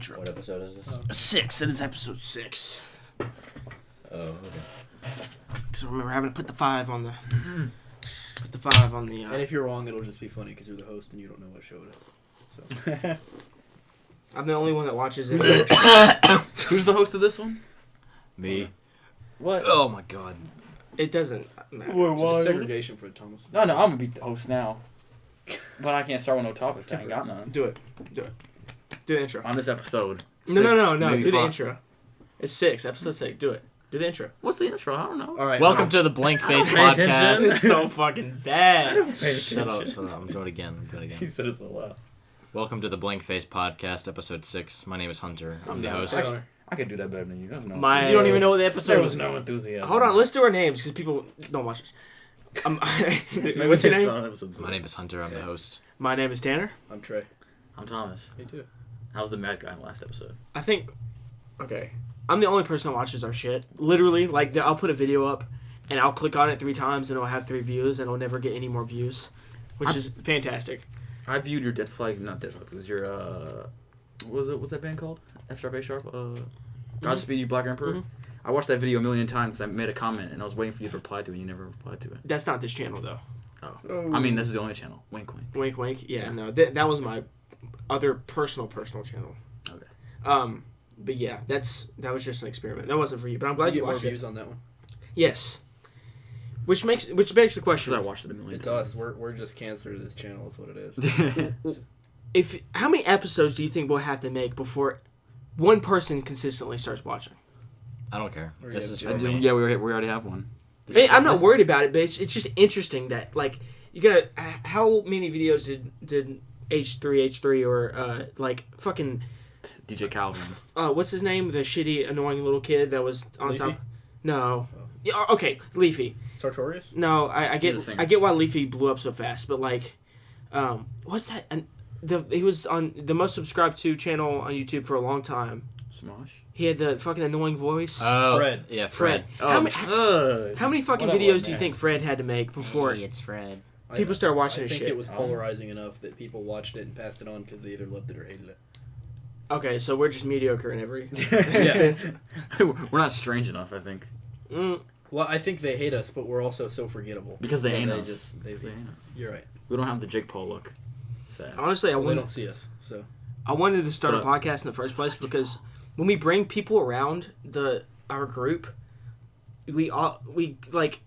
intro. What episode is this? 6. It is episode 6. Oh, okay. Because remember having to put the 5 on the... Put the 5 on the... And if you're wrong, it'll just be funny because you're the host and you don't know what show it is. So. I'm the only one that watches it. Who's the host of this one? Me. What? Oh my god. It doesn't matter. Just segregation for Thomas. No, I'm gonna be the host now. But I can't start with no topics. I ain't got none. Do it. Do the intro. On this episode. No. maybe Do the 5. intro. It's 6. Episode 6. Do it. Do the intro. What's the intro? I don't know. All right. Welcome to the Blank Face pay Podcast. It's so fucking bad. Shut up. I'm doing it again. He said it so loud. Welcome to the Blank Face Podcast, episode 6. My name is Hunter. I'm the Yeah, host. Actually, I could do that better than you. There's no My- You don't even know what the there episode was was. no enthusiasm. Hold on. Let's do our names because people don't watch us. Maybe What's your it's name? on episode 6. My name is Hunter. I'm the host. My name is Tanner. I'm Trey. I'm Thomas. Me too. I was the mad guy in the last episode. I think... Okay. I'm the only person that watches our shit. Literally, like, I'll put a video up, and I'll click on it 3 times, and it'll have 3 views, and it'll never get any more views. Which is fantastic. I viewed your Dead Flag, not Dead Flag, it was your, what's that band called? F Sharp, A Sharp? Godspeed You Black Emperor? Mhm. I watched that video a million times. I made a comment, and I was waiting for you to reply to it, and you never replied to it. That's not this channel, though. Oh. I mean, this is the only channel. Wink, wink. Wink, wink. Yeah, no. That was my other personal channel. Okay. But yeah, that was just an experiment. That wasn't for you, but I'm glad Glad you get more watched it. views on that one. Yes. Which begs the question. Because I watched it a million It's times. us. We're just cancer to this channel. Is what it is. How many episodes do you think we'll have to make before one person consistently starts watching? I don't care. Or This yeah, is yeah. for me. Yeah, we already have one. Hey, I'm not worried about it, but it's just interesting that, like, you gotta... How many videos did H3 or, like, fucking... DJ Calvin. What's his name? The shitty, annoying little kid that was on Leafy? top... No. Oh. Yeah, okay, Leafy. Sartorius? No, I He's a get singer. I get why Leafy blew up so fast, but like, what's that? And he was on the most subscribed to channel on YouTube for a long time. Smosh. He had the fucking annoying voice. Oh, Fred. Yeah, Fred. Fred. How many fucking What a videos do you mess. think Fred had to make before Hey, it's Fred. people started watching I his think shit? it was polarizing enough that people watched it and passed it on because they either loved it or hated it. Okay, so we're just mediocre in every Yeah. sense. We're not strange enough, I think. Well, I think they hate us, but we're also so forgettable. Because they Yeah, ain't they us. just- Because they ain't us. You're right. We don't have the Jake Paul look. Sad. Honestly, Well, they don't see us, so. I wanted to start a But- podcast in the first place because when we bring people around our group, we like,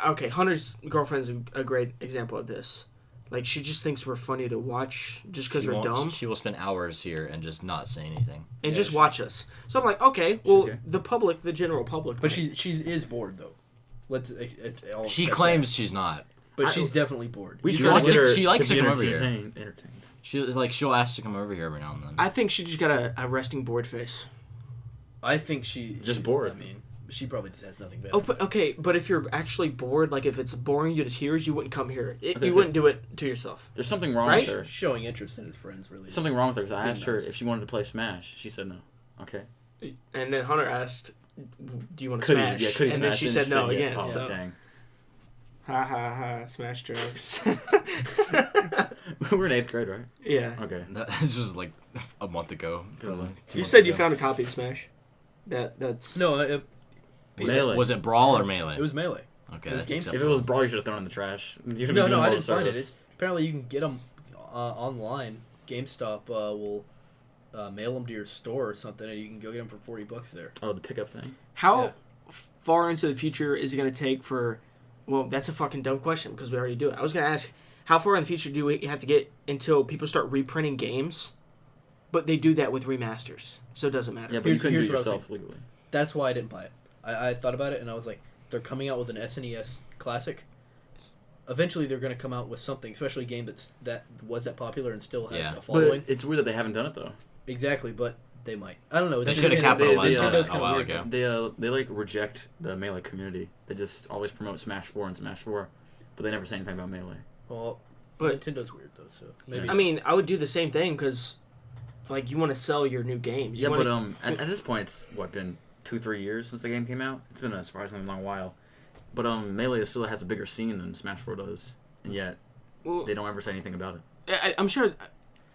okay, Hunter's girlfriend's a great example of this. Like, she just thinks we're funny to watch just because we're dumb She will spend hours here and just not say anything. and Yeah, just she- watch us. So I'm like, okay, well, okay. the general public. But might. she is bored, though. Let's. I'll She check claims that. she's not. But she's definitely bored. We She try likes to get to- her she likes to be come over here. entertained. She'll ask to come over here every now and then. I think she just got a resting bored face. I think she... Just bored. I mean, she probably has nothing better. Oh, but, okay, but if you're actually bored, like if it's boring you to tears, you wouldn't come here. Okay. You wouldn't do it to yourself. There's something wrong Right? with her. Showing interest in his friends, really. There's something wrong with her because I asked her nice. if she wanted to play Smash. She said no. Okay. And then Hunter asked, "Do you want to Could smash?" he? Yeah, could he and smash? then she And said no yeah. again. Oh, So dang. ha ha ha, smash jokes. We're in 8th grade, right? Yeah. Okay. This was like a month ago. Probably. You said you found a copy of Smash. That's No, Melee. Was it Brawl or Melee? it was Melee. Okay, it was that's GameStop. If it acceptable. was Brawl, you should have thrown it in the trash. No, I didn't find it. Apparently, you can get them online. GameStop will mail them to your store or something, and you can go get them for $40 there. Oh, the pickup thing. how Yeah. far into the future is it going to take for? Well, that's a fucking dumb question because we already do it. I was going to ask, how far in the future do we have to get until people start reprinting games? But they do that with remasters, so it doesn't matter. Yeah, but you Here's- couldn't do it here's what I was yourself legally. That's why I didn't buy it. I thought about it, and I was like, they're coming out with an SNES Classic. Eventually, they're going to come out with something, especially a game that was that popular and still has Yeah. a following. But it's weird that they haven't done it though. Exactly, but they might. I don't know. They It's should have Nintendo- capitalized on Nintendo's it a kinda while weird. ago. They like reject the Melee community. They just always promote Smash 4 and Smash 4, but they never say anything about Melee. Well, But- Nintendo's weird though, so maybe. I mean, I would do the same thing because, like, you want to sell your new games. You Yeah, but wanna- at this point, it's been 2-3 years since the game came out. It's been a surprisingly long while. But Melee still has a bigger scene than Smash 4 does, and yet well, they don't ever say anything about it. I'm sure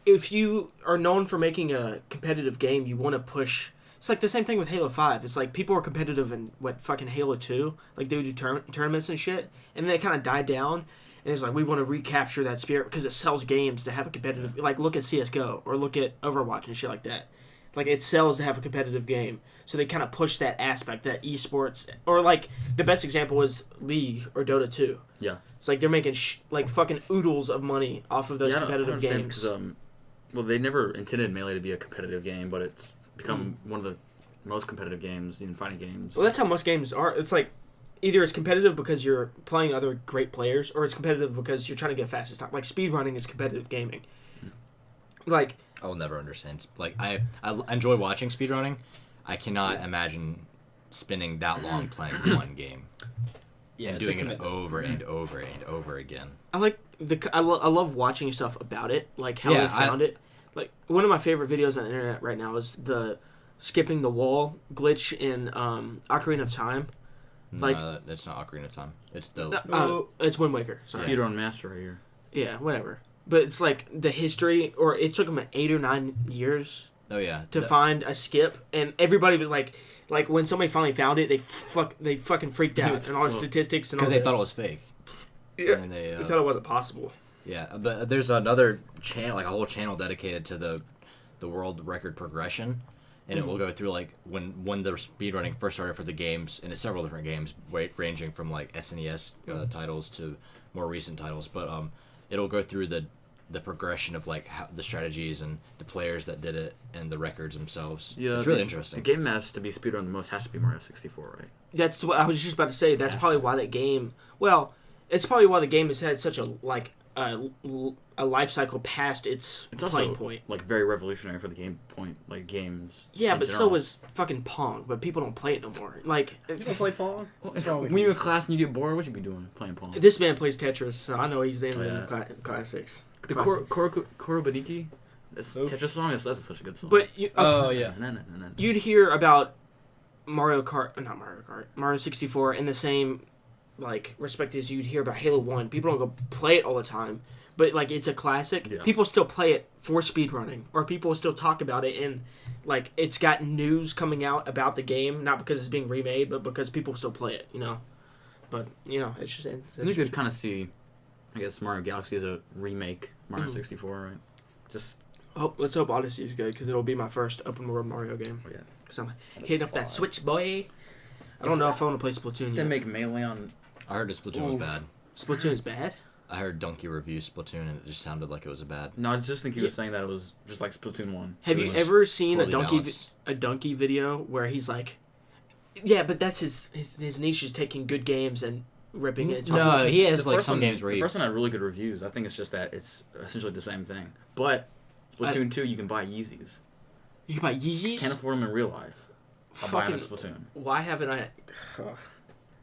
if you are known for making a competitive game, you want to push. It's like the same thing with Halo 5. It's like people were competitive in fucking Halo 2, like they would do tournaments and shit, and then it kind of died down. And it's like we want to recapture that spirit because it sells games to have a competitive. Like look at CS:GO or look at Overwatch and shit like that. Like it sells to have a competitive game, so they kind of push that aspect, that esports, or like the best example is League or Dota 2. Yeah. It's like they're making like fucking oodles of money off of those competitive games. Because well, they never intended Melee to be a competitive game, but it's become one of the most competitive games in fighting games. Well, that's how most games are. It's like either it's competitive because you're playing other great players, or it's competitive because you're trying to get fastest time. Like speedrunning is competitive gaming. Like I will never understand. Like I enjoy watching speedrunning. I cannot imagine spending that long playing one game and doing it over and over and over again. I like I love watching stuff about it, like how they found it. Like one of my favorite videos on the internet right now is the skipping the wall glitch in Ocarina of Time. Like no, it's not Ocarina of Time. It's the it's Wind Waker. Sorry. Speedrun master right here. Yeah, whatever. But it's like the history, or it took them 8 or 9 years. Oh yeah. To find a skip, and everybody was like when somebody finally found it, they fucking freaked out, and all the statistics and all. Because they thought it was fake. Yeah. And they thought it wasn't possible. Yeah, but there's another channel, like a whole channel dedicated to the world record progression, and it will go through like when the speedrunning first started for the games, and it's several different games, ranging from like SNES titles to more recent titles, but it'll go through the progression of like how the strategies and the players that did it and the records themselves. Yeah, it's really interesting. The game that has to be speedrun the most has to be Mario 64, right? That's what I was just about to say. That's probably why that game. Well, it's probably why the game has had such a life cycle past its playing point. Like very revolutionary for the game point, like games. Yeah, but so was fucking Pong. But people don't play it no more. Like you don't play Pong? When you're in class and you get bored, what you be doing? Playing Pong. This man plays Tetris, so I know he's in the classics. The Korobaniki, this Tetris song that's such a good song. But yeah, you'd hear about Mario 64 in the same like respect as you'd hear about Halo 1. People don't go play it all the time, but like it's a classic. Yeah. People still play it for speedrunning, or people still talk about it, and like it's got news coming out about the game, not because it's being remade, but because people still play it, you know. But you know, it's just. I think you could kind of see, I guess, Mario Galaxy as a remake Mario 64, right? Just. Let's hope Odyssey is good, because it'll be my first open world Mario game. Oh, yeah. Because I'm hitting up that Switch, boy. I don't know if I want to play Splatoon yet. They make Melee on. I heard Splatoon was bad. Splatoon is bad? I heard Donkey review Splatoon, and it just sounded like it was bad. No, I just think he was saying that it was just like Splatoon 1. Have you ever seen a Donkey video where he's like, yeah, but that's his niche is taking good games and ripping it. No, he has like some games where the first one had really good reviews. I think it's just that it's essentially the same thing. But Splatoon 2, you can buy Yeezys. You can buy Yeezys? Can't afford them in real life. I'll buy them in Splatoon. Why haven't I...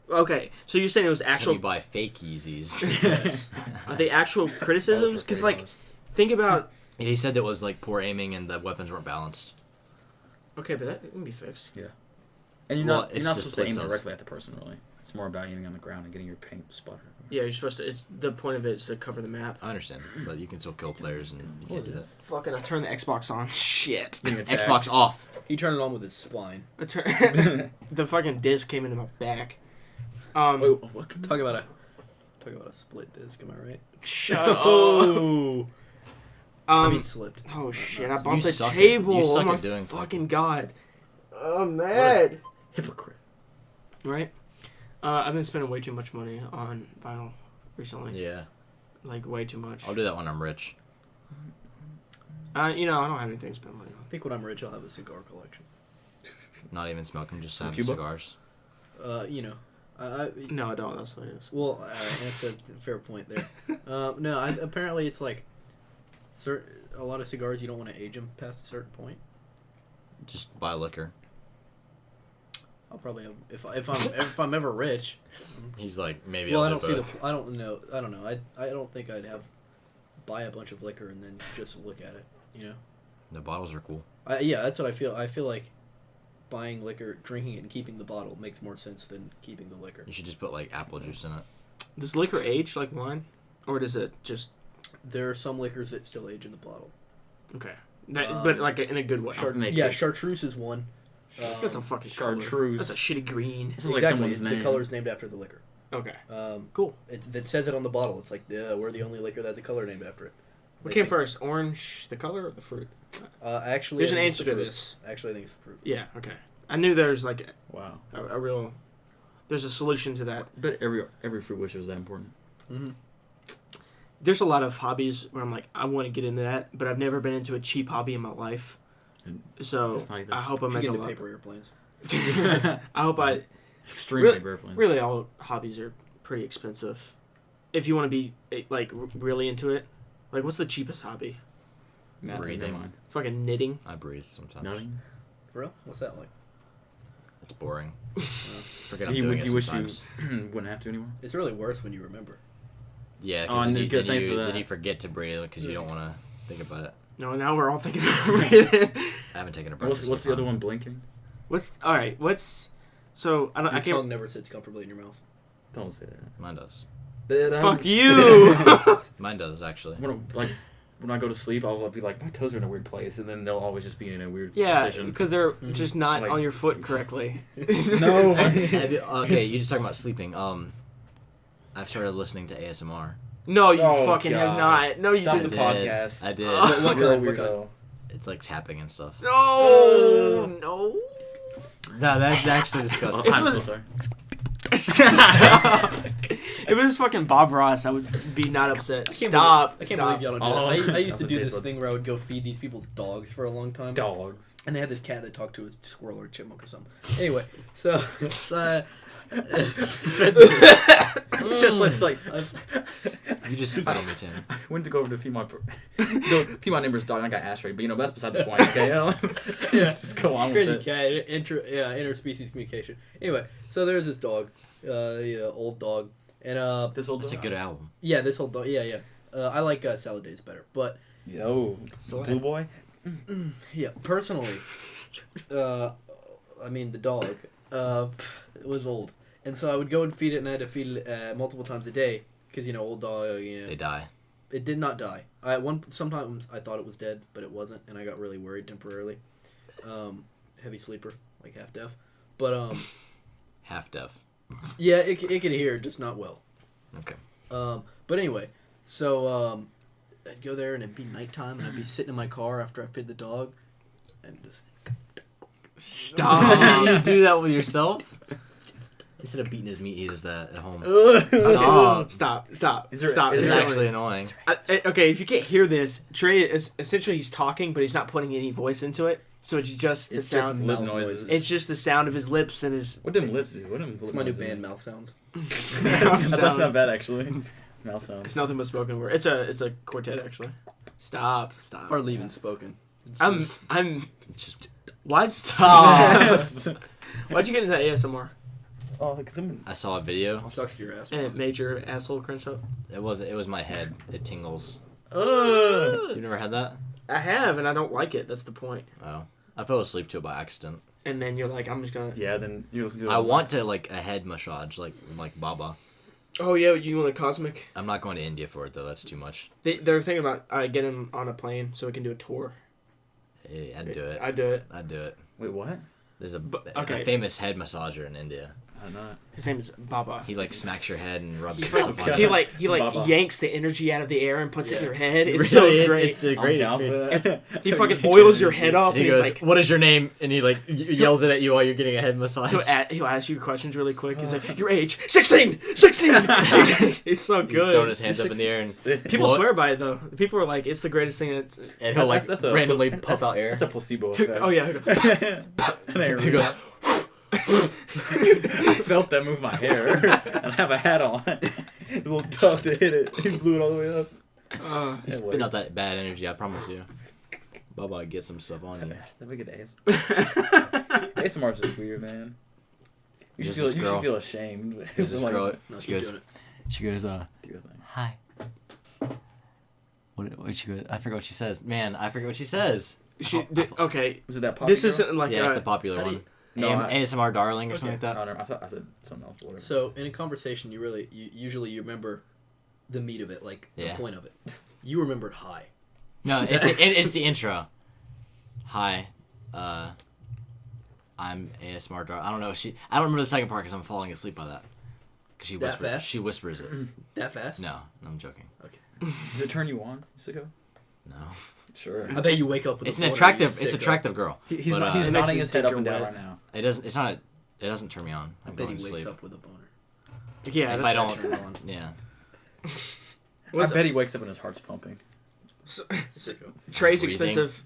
Okay, so you're saying it was actual... Can you buy fake Yeezys? Yes. Are they actual criticisms? Because, like, think about... Yeah, he said that was, like, poor aiming and the weapons weren't balanced. Okay, but that can be fixed. Yeah. And you're not supposed to aim directly at the person, really. It's more about aiming on the ground and getting your paint spotted. Yeah, you're supposed to... the point of it is to cover the map. I understand, but you can still kill players and you can't do that. Fucking, I turned the Xbox on. Shit. Xbox off. He turned it on with his spine. The fucking disc came into my back. Wait, what? Talk about a split disc. Am I right? Shut up. I mean, slipped. Oh shit! I bumped the table. You suck oh my at doing fucking god. I'm mad. Hypocrite. Right. I've been spending way too much money on vinyl recently. Yeah. Like way too much. I'll do that when I'm rich. I don't have anything to spend money on. I think when I'm rich, I'll have a cigar collection. Not even smoking, just have cigars. No, I don't. That's what it is. Well, that's a fair point there. No, apparently it's like a lot of cigars you don't want to age them past a certain point. Just buy liquor. I'll probably have if I'm ever rich. He's like maybe. Well, I don't know. I don't think I'd buy a bunch of liquor and then just look at it. You know. The bottles are cool. Yeah, that's what I feel. I feel like buying liquor, drinking it, and keeping the bottle makes more sense than keeping the liquor. You should just put like apple juice in it. Does liquor age like wine, or does it just? There are some liquors that still age in the bottle. Okay. But like in a good way. Chartreuse is one. That's a fucking color. Chartreuse. That's a shitty green. This is like Exactly. someone's The name. color's named after the liquor. Okay. Cool. It says it on the bottle. It's like we're the only liquor that has a color named after it. What came first, orange, the color, or the fruit? Actually, There's I an think it's answer the to fruit. this. Actually, I think it's the fruit. Yeah. Okay. I knew there's like Wow. a real. There's a solution to that. But every fruit wish was that important. Mm-hmm. There's a lot of hobbies where I'm like, I want to get into that, but I've never been into a cheap hobby in my life. So That's not even- I hope I You make get a into lot. paper airplanes. I hope I. Extreme Really- paper airplanes. Really, all hobbies are pretty expensive. If you want to be like really into it, like what's the cheapest hobby? Math, Breathing. never mind. Fucking knitting. I breathe sometimes. Nothing. For real? What's that like? It's boring. Forget I'm You doing it wish sometimes. you wouldn't have to anymore. It's really worse when you remember. Yeah, Oh, because and then, good, thanks for that. then you forget to breathe because you don't want to think about it. No, now we're all thinking about it. I haven't taken a breath. What's the other one? Blinking. What's all right? What's so I don't. Your I can't. tongue never sits comfortably in your mouth. Don't say that. Mine does. Fuck you. Mine does actually. When I go to sleep, I'll be like, my toes are in a weird place, and then they'll always just be in a weird Yeah, position. because they're just not Like- on your foot correctly. No. Okay, you just talking about sleeping. I've started listening to ASMR. No, you Oh, fucking have God. not. No, you Stop didn't. the podcast. I did. What You're a kind? What kind? weirdo. It's like tapping and stuff. No, no. No, that's actually disgusting. If I'm it so was- sorry. If it was fucking Bob Ross, I would be not upset. I can't Stop. believe Stop. y'all don't do Oh, that. I used that's to what do tastes this like. thing where I would go feed these people's dogs for a long time. Dogs. And they had this cat that talked to a squirrel or a chipmunk or something. Anyway, so It's just it's like You just spit on me, Tim. I went to go over to feed my neighbor's dog and I got ass raped, but that's beside the point. Okay, yeah, just go on with crazy it. cat, interspecies communication. Anyway, so there's this dog, old dog, and This old That's a dog. good album. yeah, this whole dog, yeah. I like Salad Days better, but Yo, Blue Boy. yeah, personally, I mean the dog, was old, and so I would go and feed it, and I had to feed it multiple times a day because old dog, They die. It did not die. Sometimes I thought it was dead, but it wasn't, and I got really worried temporarily. Heavy sleeper, like half deaf, but Half deaf. yeah, it could hear, just not well. Okay. But anyway, so I'd go there and it'd be nighttime, and I'd be sitting in my car after I fed the dog, and just Stop. you do that with yourself? Instead of beating his meat, he does that at home. Stop. Stop. Stop. Is there- Stop. It's is there- actually annoying. Okay, if you can't hear this, Trey is essentially he's talking, but he's not putting any voice into it. So it's just the It's just sound. lip mouth noises. noises. It's just the sound of his lips and his. What them lips do? What them? it's lip my new noises band, do? Mouth Sounds. That's sounds. not bad actually. Mouth sounds. It's nothing but spoken word. It's a quartet actually. Stop. Stop. Hardly even spoken. It's I'm. just- Just Why'd stop? Why'd you get into ASMR? Oh, because I'm. I saw a video. sucks to your ass. And it made your asshole crunch up. It was my head. It tingles. Uh, You never had that? I have, and I don't like it. That's the point. Oh, I fell asleep to it by accident. And then you're like, I'm just gonna. yeah, then you listen to. I want to like a head massage, like Baba. Oh yeah, you want a cosmic? I'm not going to India for it though. That's too much. They're thinking about getting him on a plane so we can do a tour. Hey, I'd do it. I'd do it. I'd do it. Wait, what? There's a okay. a famous head massager in India. I'm not. His name is Baba. He like smacks your head and rubs He stuff on he you. like Baba. yanks the energy out of the air and puts it in Yeah. your head. It's Really, so great. It's a great I'm down for experience. that. He fucking oils your head up And and he he's goes, like, "What is your name?" And he like yells it at you while you're getting a head massage. he'll ask you questions really quick. He's like, your age, 16, 16. It's so He's throwing good. his hands up in the air and People blow it, swear by it though. People are like, it's the greatest thing. That... and he'll like That's a- randomly puff out air. That's a placebo effect. Oh yeah. And I He goes, I felt that move my hair, and I have a hat on. It's a little tough to hit it. He blew it all the way up. He's spitting out that bad energy. I promise you. Baba, get some stuff on you. That we get ASMR. ASMR is just weird, man. You should There's this girl. feel ashamed. There's this Like, girl. No, She keep goes. doing it. She goes. do your thing. Hi. What she goes? I forgot what she says. Man, I forget what she says. Okay, Was it that pop? this isn't like Yeah, it's the popular how do one. you- No, ASMR Darling or something like I that. don't know. I thought I said something else. But whatever. So in a conversation, you usually remember the meat of it, like Yeah. the point of it. You remembered hi. No, it's the intro. Hi, I'm ASMR Dar. I don't know. I don't remember the second part because I'm falling asleep by that. Because she That whispers. fast? She whispers it. That fast? No, I'm joking. Does it turn you on, Sicko? No, Sure. I bet you wake up with it's a an boner, attractive. you It's sicko. attractive girl. He's But, he's it makes nodding his his head up dick and down wet. right now. It doesn't. It's not. It doesn't turn me on. I I'm bet going he to wakes sleep. up with a boner. Yeah, If that's I don't. Turn on. Yeah. What's I bet he wakes up and his heart's pumping. Sicko. Trey's Breathing. expensive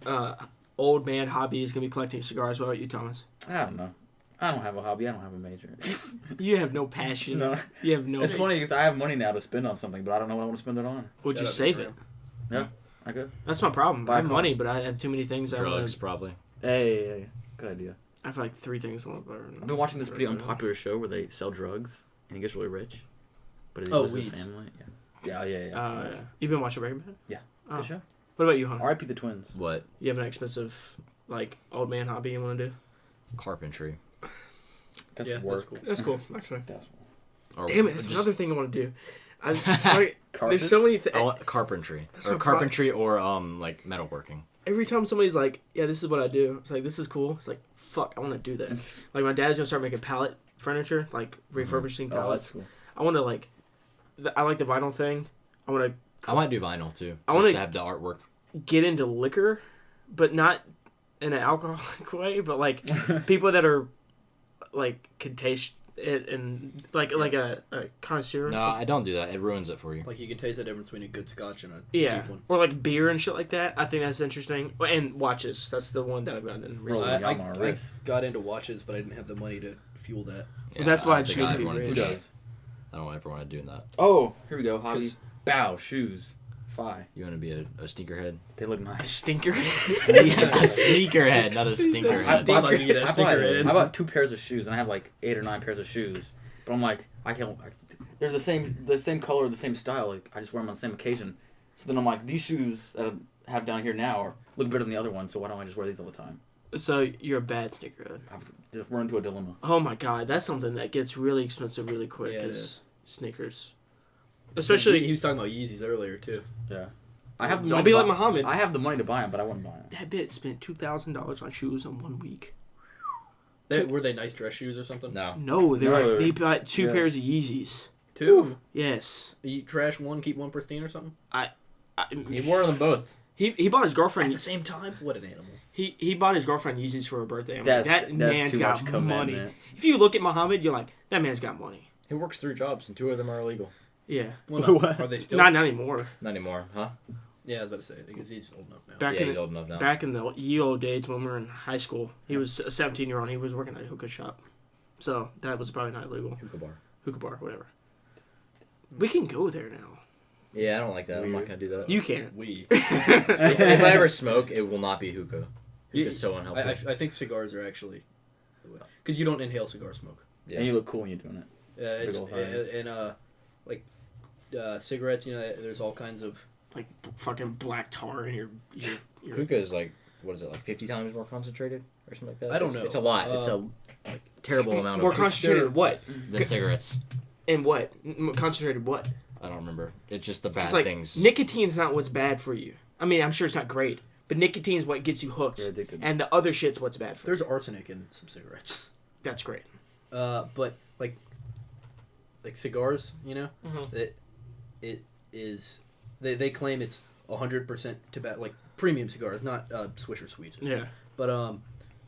old man hobby is gonna be collecting cigars. What about you, Thomas? I don't know. I don't have a hobby. I don't have a major. You have no passion. No. You have no. It's funny because I have money now to spend on something, but I don't know what I want to spend it on. Well, Shout just out to save it. Trey. I could. That's my problem. Buy I a have car. money, but I have too many things. Drugs, probably. Hey, good idea. I have like 3 things I want to buy. I've been watching this pretty unpopular show where they sell drugs and he gets really rich, but he Oh, loses his Weeds. family. Yeah. You've been watching Breaking Bad? Yeah. Oh. Good show. What about you, Hunter? R.I.P. the twins. What? You have an expensive, like, old man hobby you want to do? Carpentry. That's Yeah, work. that's cool. That's cool, actually. That's Or Damn it, it's just- another thing I want to do. There's Carpets? so many I want carpentry. That's Or what carpentry or like metalworking. Every time somebody's like, yeah, this is what I do. It's like, this is cool. It's like, fuck, I want to do that. Like, my dad's going to start making pallet furniture, like, refurbishing Oh, pallets. that's cool. I want to, like, I like the vinyl thing. I want I might do vinyl too. I Just wanna- to have the artwork. to get into liquor, but not in an alcoholic way, but, like, people that are, like, can taste it and, like a connoisseur. No, I don't do that. It ruins it for you. Like you can taste the difference between a good scotch and a Yeah, cheap one. or like beer and shit like that. I think that's interesting. And watches. That's the one that I've gotten recently. Rolling I, on our I wrist. got into watches, but I didn't have the money to fuel that. Yeah, that's why I I don't just think need to be wanna rich. Who do does? that. I don't ever want to do that. Oh, here we go. Hobby. 'Cause- Bow shoes. Fi. You want to be a sneakerhead? They look A nice. stinker. a sneakerhead, not a stinkerhead. I bought like you get a I bought, sneakerhead. I bought 2 pairs of shoes and I have like 8 or 9 pairs of shoes. But I'm like, I can't. They're the same color, the same style. Like I just wear them on the same occasion. So then I'm like, these shoes that I have down here now look better than the other ones. So why don't I just wear these all the time? So you're a bad sneakerhead. I've just run into a dilemma. Oh my god, that's something that gets really expensive really quick. Yeah, it is is. sneakers, he especially. was talking about Yeezys earlier too. Yeah. I have the Don't money be to like buy- Muhammad. I have the money to buy them, but I wouldn't buy them. That bitch spent $2,000 on shoes in 1 week. Were they nice dress shoes or something? No. No, No, they bought 2 yeah. pairs of Yeezys. Two. Yes, You trash one, keep one pristine or something. He wore them both. He bought his At girlfriend. the same time, what an animal. He bought his girlfriend Yeezys for her birthday. I'm like, that man's too got much money. commitment. If you look at Muhammad, you're like, that man's got money. He works 3 jobs, and 2 of them are illegal. Yeah, Well, no, What? are they still? not anymore. Not anymore, huh? Yeah, I was about to say because he's old enough now. Back Yeah, in he's the, old enough now. back in the ye old days when we were in high school, he was a 17-year-old. He was working at a hookah shop, so that was probably not illegal. Hookah bar. Hookah bar, whatever. We can go there now. Yeah, I don't like that. I'm not Weird. gonna do that. You can. We. if I ever smoke, it will not be hookah. You- It's so unhelpful. I think cigars are actually because you don't inhale cigar smoke. Yeah. And you look cool when you're doing it. It's old high. like cigarettes. You know, there's all kinds of. Like fucking black tar in your Hookah is like, what is it, like 50 times more concentrated or something like that? I don't It's- know. It's a lot. It's a like, terrible amount more of concentrated in what? than cigarettes. In what? Concentrated what? I don't remember. It's just the bad It's like things. nicotine's not what's bad for you. I mean, I'm sure it's not great, but nicotine's what gets you hooked, You're addicted. and the other shit's what's bad for you. There's arsenic in some cigarettes. That's great. But like cigars, you know, Mhm. it is. They claim it's 100% tobacco, like premium cigars, not Swisher Sweets. Yeah. But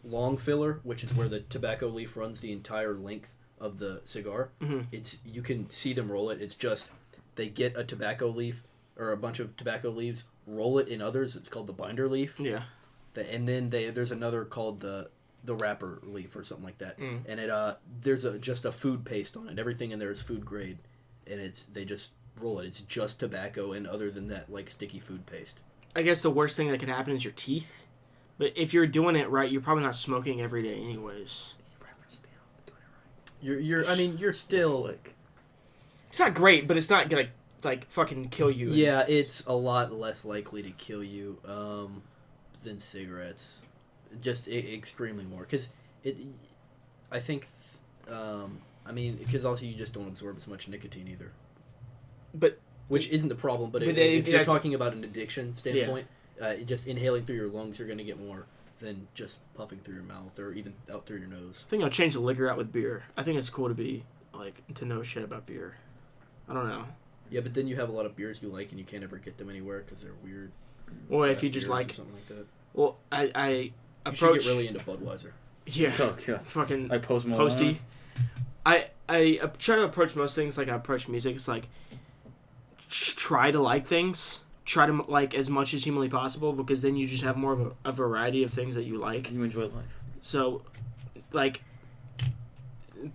long filler, which is where the tobacco leaf runs the entire length of the cigar, Mhm. it's you can see them roll it. It's just they get a tobacco leaf or a bunch of tobacco leaves, roll it in others. It's called the binder leaf, Yeah. and then there's another called the wrapper leaf or something like that. Mm. And it there's just a food paste on it. Everything in there is food grade, and they just roll it. It's just tobacco, and other than that, like sticky food paste. I guess the worst thing that could happen is your teeth. But if you're doing it right, you're probably not smoking every day anyways. You're still. Slick. It's not great, but it's not gonna like fucking kill you. Yeah, it's a lot less likely to kill you than cigarettes. Just extremely more, because I think, I mean, because also you just don't absorb as much nicotine either. But Which isn't the problem, but But if you're that's- talking about an addiction standpoint, just inhaling through your lungs, you're gonna get more than just puffing through your mouth or even out through your nose. I think I'll change the liquor out with beer. I think it's cool to be like to know shit about beer. I don't know. Yeah, but then you have a lot of beers you like and you can't ever get them anywhere because they're weird. Or if you beers just or like, something like that. well, I You approach should get really into Budweiser. yeah, Oh, yeah. fucking Like Post Malone. Posty. I try to approach most things like I approach music. It's like try to like things. Try to like as much as humanly possible because then you just have more of a variety of things that you like. You enjoy life. So, like,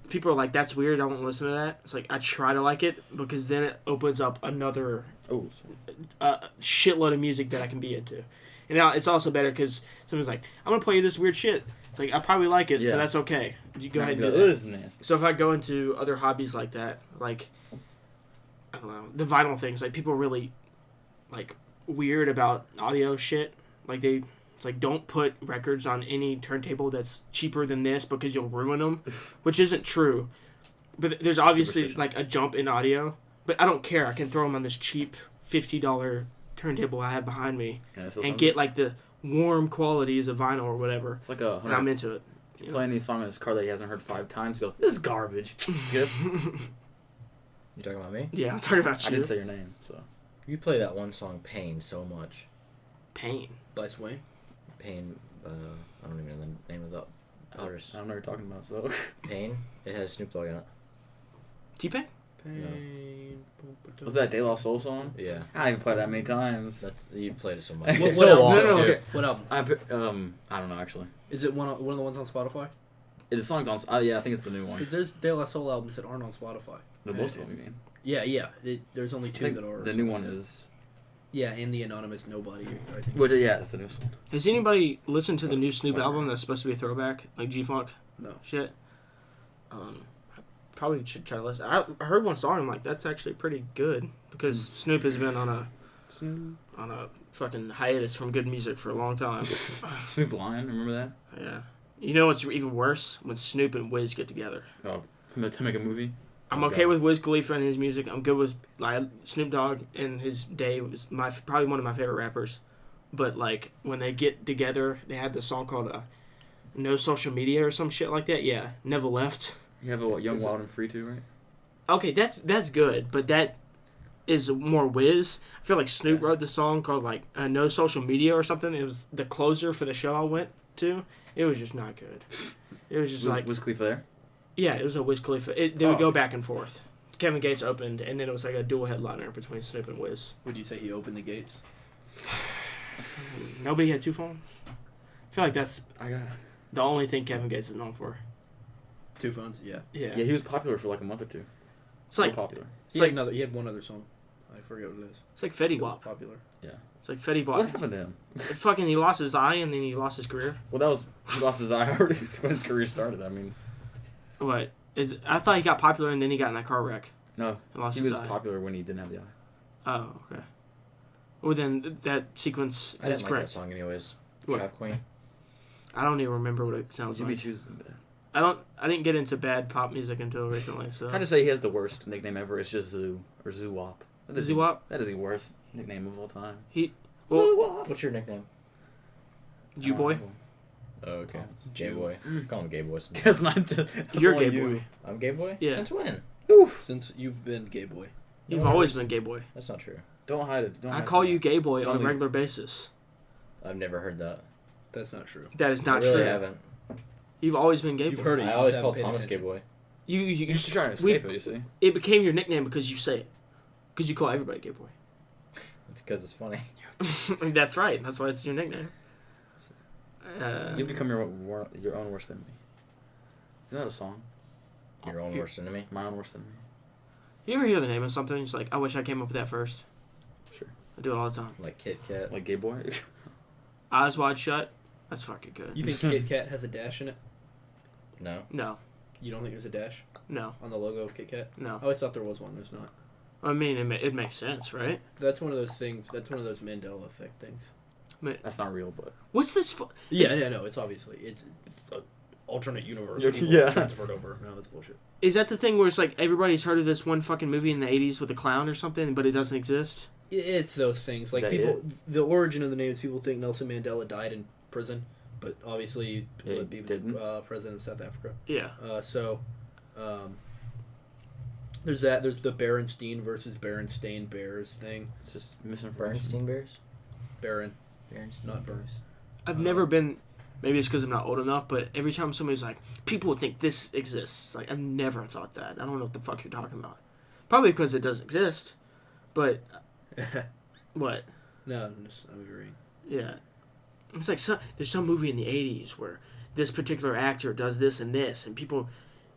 people are like, "That's weird. I won't listen to that." It's like I try to like it because then it opens up another Oh, shitload of music that I can be into. And now it's also better because someone's like, "I'm gonna play you this weird shit." It's like I probably like it, Yeah. so that's okay. You go ahead and do This that. is nasty. So if I go into other hobbies like that, like I don't know, the vinyl things, like people are really like weird about audio shit. Like it's like don't put records on any turntable that's cheaper than this because you'll ruin them, which isn't true. But there's obviously superstition. like a jump in audio. But I don't care. I can throw them on this cheap $50 turntable I have behind me Yeah, so and get like the warm qualities of vinyl or whatever. It's like a. And I'm into it. You play any song in his car that he hasn't heard 5 times. Go, this is garbage. Skip. You talking about me? Yeah, I'm talking about I you. didn't say your name, so. You play that one song "Pain" so much. Pain. By Swain. Pain. I don't even know the name of the artist. I don't know what you're talking about, so. Pain. It has Snoop Dogg in it. T-Pain? Pain. Was that a De La Soul song? Yeah. I didn't even play that many times. That's you've played it so much. What- It's what so album? long No, no, too. okay. What album? I don't know actually. Is it one of the ones on Spotify? The song's on. Yeah, I think it's the new one. Because there's De La Soul albums that aren't on Spotify. The most of them, you mean? Yeah. There's only I 2 think that are. the new one is. Yeah, and the Anonymous Nobody. I think. Well, yeah, that's the new song. Has anybody listened to the new Snoop album that's supposed to be a throwback? Like G-Funk? No. Shit. I probably should try to listen. I heard one song, I'm like, that's actually pretty good. Because Snoop has been on a fucking hiatus from good music for a long time. Snoop Lion, remember that? Yeah. You know what's even worse? When Snoop and Wiz get together. Oh, to make a movie. I'm Oh, okay God. with Wiz Khalifa and his music. I'm good with like Snoop Dogg and his day was probably one of my favorite rappers. But like when they get together, they had this song called "No Social Media" or some shit like that. Yeah, Never Left. You have a Young, Is it- Wild, and Free too, right? Okay, that's good, but that is more Wiz. I feel like Snoop Yeah. wrote the song called like "No Social Media" or something. It was the closer for the show I went to. It was just not good. It was just like was Khalifa there? yeah, it was a Wiz Khalifa. They would Oh. go back and forth. Kevin Gates opened, and then it was like a dual headliner between Snoop and Wiz. Would you say he opened the gates? Nobody had 2 phones. I feel like that's I got. the only thing Kevin Gates is known for. 2 phones. Yeah. Yeah, Yeah, he was popular for like a month or 2. it's like popular. it's like He had one other song. I forget what it is. it's like Fetty It was Wap. popular. It's like Fetty What Wap. happened to him? Fucking, he lost his eye and then he lost his career. Well, that was he lost his eye already when his career started. I mean, What is? I thought he got popular and then he got in that car wreck no, and lost he his was eye. popular when he didn't have the eye. Oh, okay. Well, then that sequence I is didn't like that correct. song anyways. What? Trap Queen. I don't even remember what it sounds You be like. choosing bad. I didn't get into bad pop music until recently. So Kind of say he has the worst nickname ever. It's just Zoo or Zoo Wop. That is Zoo Wop? That is the worst nickname of all time. Well, Zoo Wop. What's your nickname? you boy, Oh, okay. Oh, Gay Boy. Call him Gay Boy. That's not. That's you're only gay you. boy. I'm Gay Boy? Yeah. Since when? Since you've been gay boy. You've No always worries. been gay boy. That's not true. Don't hide it. Don't I hide call it. you gay boy on a Only- regular basis. I've never heard that. That's not true. That is not I really true. haven't. You've always been gay You've boy. heard it. I You always just called haven't paid Thomas Gay attention. Boy. You You're just trying to we- escape it. You see. it became your nickname because you say it. Because you call everybody gay boy. It's because it's funny. That's right. That's why it's your nickname. You become your own worst enemy. Isn't that a song? Your own Here. worst enemy. My own worst enemy. You ever hear the name of something? It's like, I wish I came up with that first. Sure. I do it all the time. Like Kit Kat. Like Gay Boy. Eyes wide shut. That's fucking good. You think Kit Kat has a dash in it? No. No. You don't think there's a dash No. on the logo of Kit Kat? No. I always thought there was one. There's not. I mean, it makes sense, right? That's one of those things. That's one of those Mandela effect things. That's not real, but What's this? Yeah, no, it's obviously it's an alternate universe. You're- People yeah. transferred over. No, that's bullshit. Is that the thing where it's like everybody's heard of this one fucking movie in the 80s with a clown or something, but it doesn't exist? It's those things. Like that people, the origin of the name is people think Nelson Mandela died in prison, but obviously Yeah, he was didn't. president of South Africa. Yeah. There's that. There's the Berenstein versus Berenstain Bears thing. It's just misinformation. Bernstein Bears. Baron, Bernstein not Burns. I've never been. Maybe it's because I'm not old enough, but every time somebody's like, people would think this exists. It's like, I've never thought that. I don't know what the fuck you're talking about. Probably because it does exist. But, what? No, I'm agreeing. Yeah. It's like, there's some movie in the 80s where this particular actor does this and this, and people,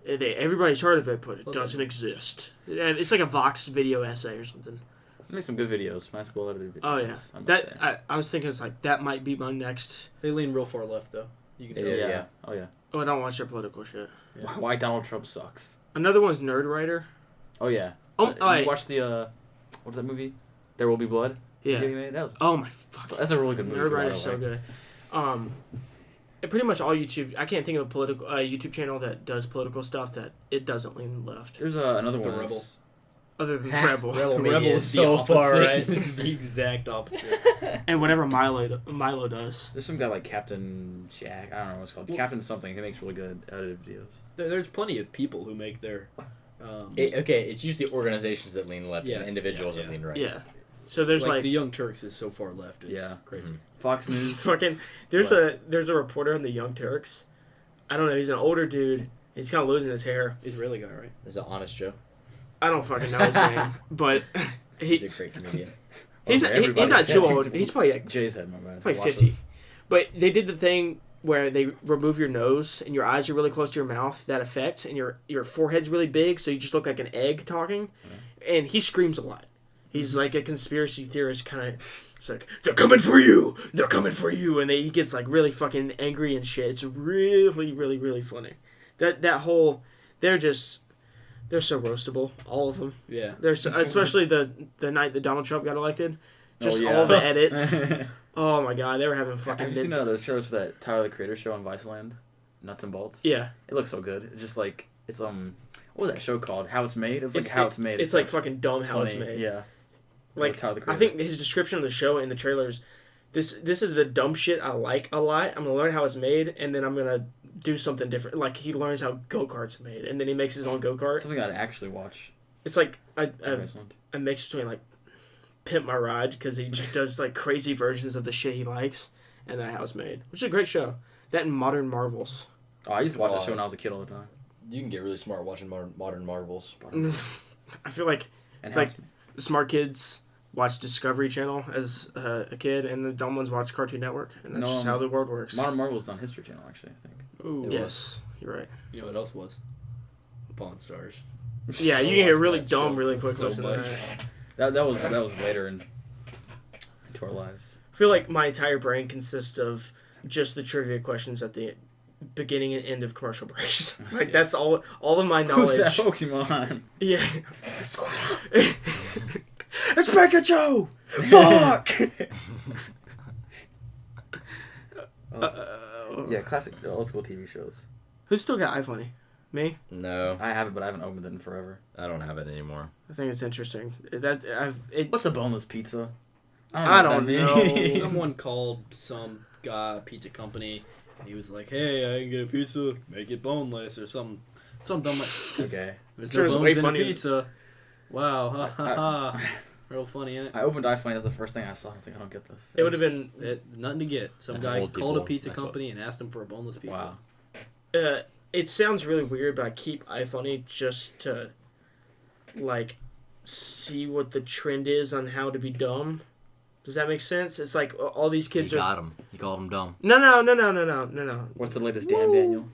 everybody's heard of it, but it doesn't exist. It's like a Vox video essay or something. Make some good videos. My school edited videos. Oh, yeah. I must say. I was thinking, it's like, that might be my next. They lean real far left though. You can tell. Yeah. Oh yeah. Oh, I don't watch their political shit. Yeah. Why Donald Trump sucks. Another one's Nerd Writer. Oh yeah. Oh, you alright. watched the what's that movie? There Will Be Blood. Yeah. He made? That was. Oh, my fucking. That's a really good movie. Nerd by the Writer's so way. good. And pretty much all YouTube. I can't think of a political YouTube channel that does political stuff that it doesn't lean left. There's another The one. Rebel. that's- Other than Rebel. The me Rebel is is the so far opposite. right. It's the exact opposite. And whatever Milo does. There's some guy like Captain Jack. I don't know what it's called. Captain something. He makes really good edited videos. There's plenty of people who make their. It's usually organizations that lean left Yeah, and individuals yeah. that lean right. Yeah. So there's like the Young Turks is so far left. It's Yeah. crazy. Fox News. fucking there's a reporter on the Young Turks. I don't know, he's an older dude. He's kind of losing his hair. Israeli guy, right? Is it Honest Joe? I don't fucking know his name, but He's a he great comedian. he's Everybody's not too saying- old. He's probably like, Jay's head, my bad. Probably Watch 50. this. but they did the thing where they remove your nose and your eyes are really close to your mouth. That effect, and your forehead's really big, so you just look like an egg talking. And he screams a lot. He's like a conspiracy theorist kind of. It's like, they're coming for you. They're coming for you, and he gets like really fucking angry and shit. It's really, really, really funny. That whole, they're so roastable, all of them. Yeah. They're so, especially the night that Donald Trump got elected. Just yeah. all the edits. Oh my god, they were having fucking. Have you seen those trailers for that Tyler the Creator show on Viceland? Nuts and Bolts. Yeah, It looks so good. It's just like it's what was that show called? How It's Made. It's like How It's Made. It's like fucking dumb how it's funny. made. Yeah. Like With Tyler the I Creator. think his description of the show in the trailers. This is the dumb shit I like a lot. I'm gonna learn how it's made, and then I'm gonna do something different. Like he learns how go-karts are made, and then he makes his own go-kart. Something I'd actually watch. It's like a Viceland. mix between like Pimp My Ride, because he just does like crazy versions of the shit he likes, and that how it's made, which is a great show. That and Modern Marvels. Oh, I used to watch that show when I was a kid all the time. You can get really smart watching modern Marvels. I feel like And like- How It's Made. the smart kids watch Discovery Channel as a kid, and the dumb ones watch Cartoon Network, and that's No, just how the world works. Modern Marvel's on History Channel, actually, I think. Ooh. Yes, you're right. You know what else was? Pawn Stars. Yeah, you I can get watched really that dumb show really quick so listening to much. that. That was later into our lives. I feel like my entire brain consists of just the trivia questions at the beginning and end of commercial breaks. Like that's all of my Who's that knowledge. Pokemon? Yeah. It's Pikachu! Fuck! Yeah, classic old school TV shows. Who's still got iFunny? Me? No, I have it, but I haven't opened it in forever. I don't have it anymore. I think it's interesting. What's a boneless pizza? I know don't what that means. know. Someone called some guy pizza company. And he was like, "Hey, I can get a pizza. Make it boneless or some dumb like." Okay. There's Sure, no it's way bones in a funnier. pizza. Wow, ha ha ha. Real funny, innit? I opened iFunny. That's the first thing I saw. I was like, I don't get this. It would have been. Nothing to get. Some That's guy old called a people. pizza That's what- company and asked him for a boneless pizza. Wow. It sounds really weird, but I keep iFunny just to, like, see what the trend is on how to be dumb. Does that make sense? It's like all these kids You are. got him. You called him dumb. No. What's the latest Dan Daniel?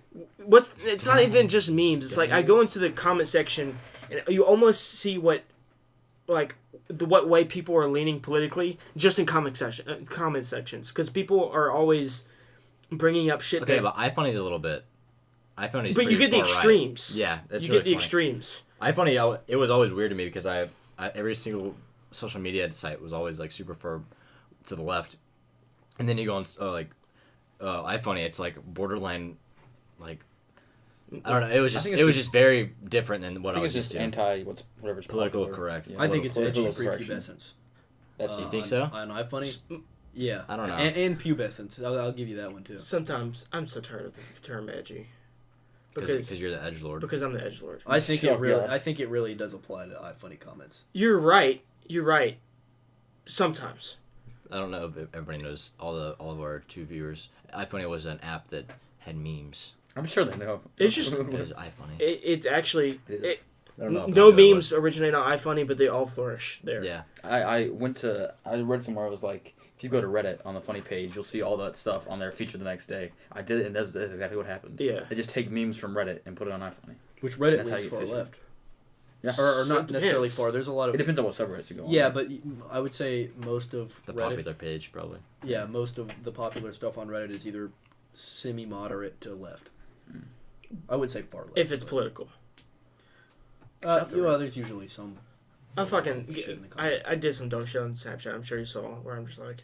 It's not even just memes. It's like I go into the comment section and you almost see what way people are leaning politically just in comment sections, because people are always bringing up shit. Okay, that, but iFunny's a little bit. iFunny's but you pretty get the far right. extremes. Yeah, that's you really get the funny. extremes. iFunny, it was always weird to me because I every single social media site was always like super far to the left, and then you go on iFunny, it's like borderline, like I don't know. It was I just think it it's was just- just very different than what I I think was it's just used to. anti whatever's Political popular. correct. Yeah, I think it's edgy political correction. prepubescence. That's You think so? On iFunny? Yeah. I don't know. And pubescence. I'll give you that one too. Sometimes I'm so tired of the term edgy. Because you're the edgelord. Because I'm the edgelord. I think So it really. good. I think it really does apply to iFunny comments. You're right. You're right. Sometimes. I don't know if everybody knows all of our 2 viewers. iFunny was an app that had memes. I'm sure they know. It's just- It was iFunny. It's actually It is. I don't know. no how good it memes originate on iFunny, but they all flourish there. was. Yeah. I read somewhere it was like, if you go to Reddit on the funny page, you'll see all that stuff on there featured the next day. I did it, and that's exactly what happened. Yeah. They just take memes from Reddit and put it on iFunny. Which Reddit That's how leans you far fish it. left. Yeah. Or So not it necessarily depends. far. There's a lot of. It depends on what subreddits you go on. Yeah, but I would say most of The Reddit. popular page, probably. Yeah, most of the popular stuff on Reddit is either semi-moderate to left. I would say far left. If it's but- political. well, there's usually some. I fucking shit in the comments. I did some dumb shit on Snapchat. I'm sure you saw where I'm just like,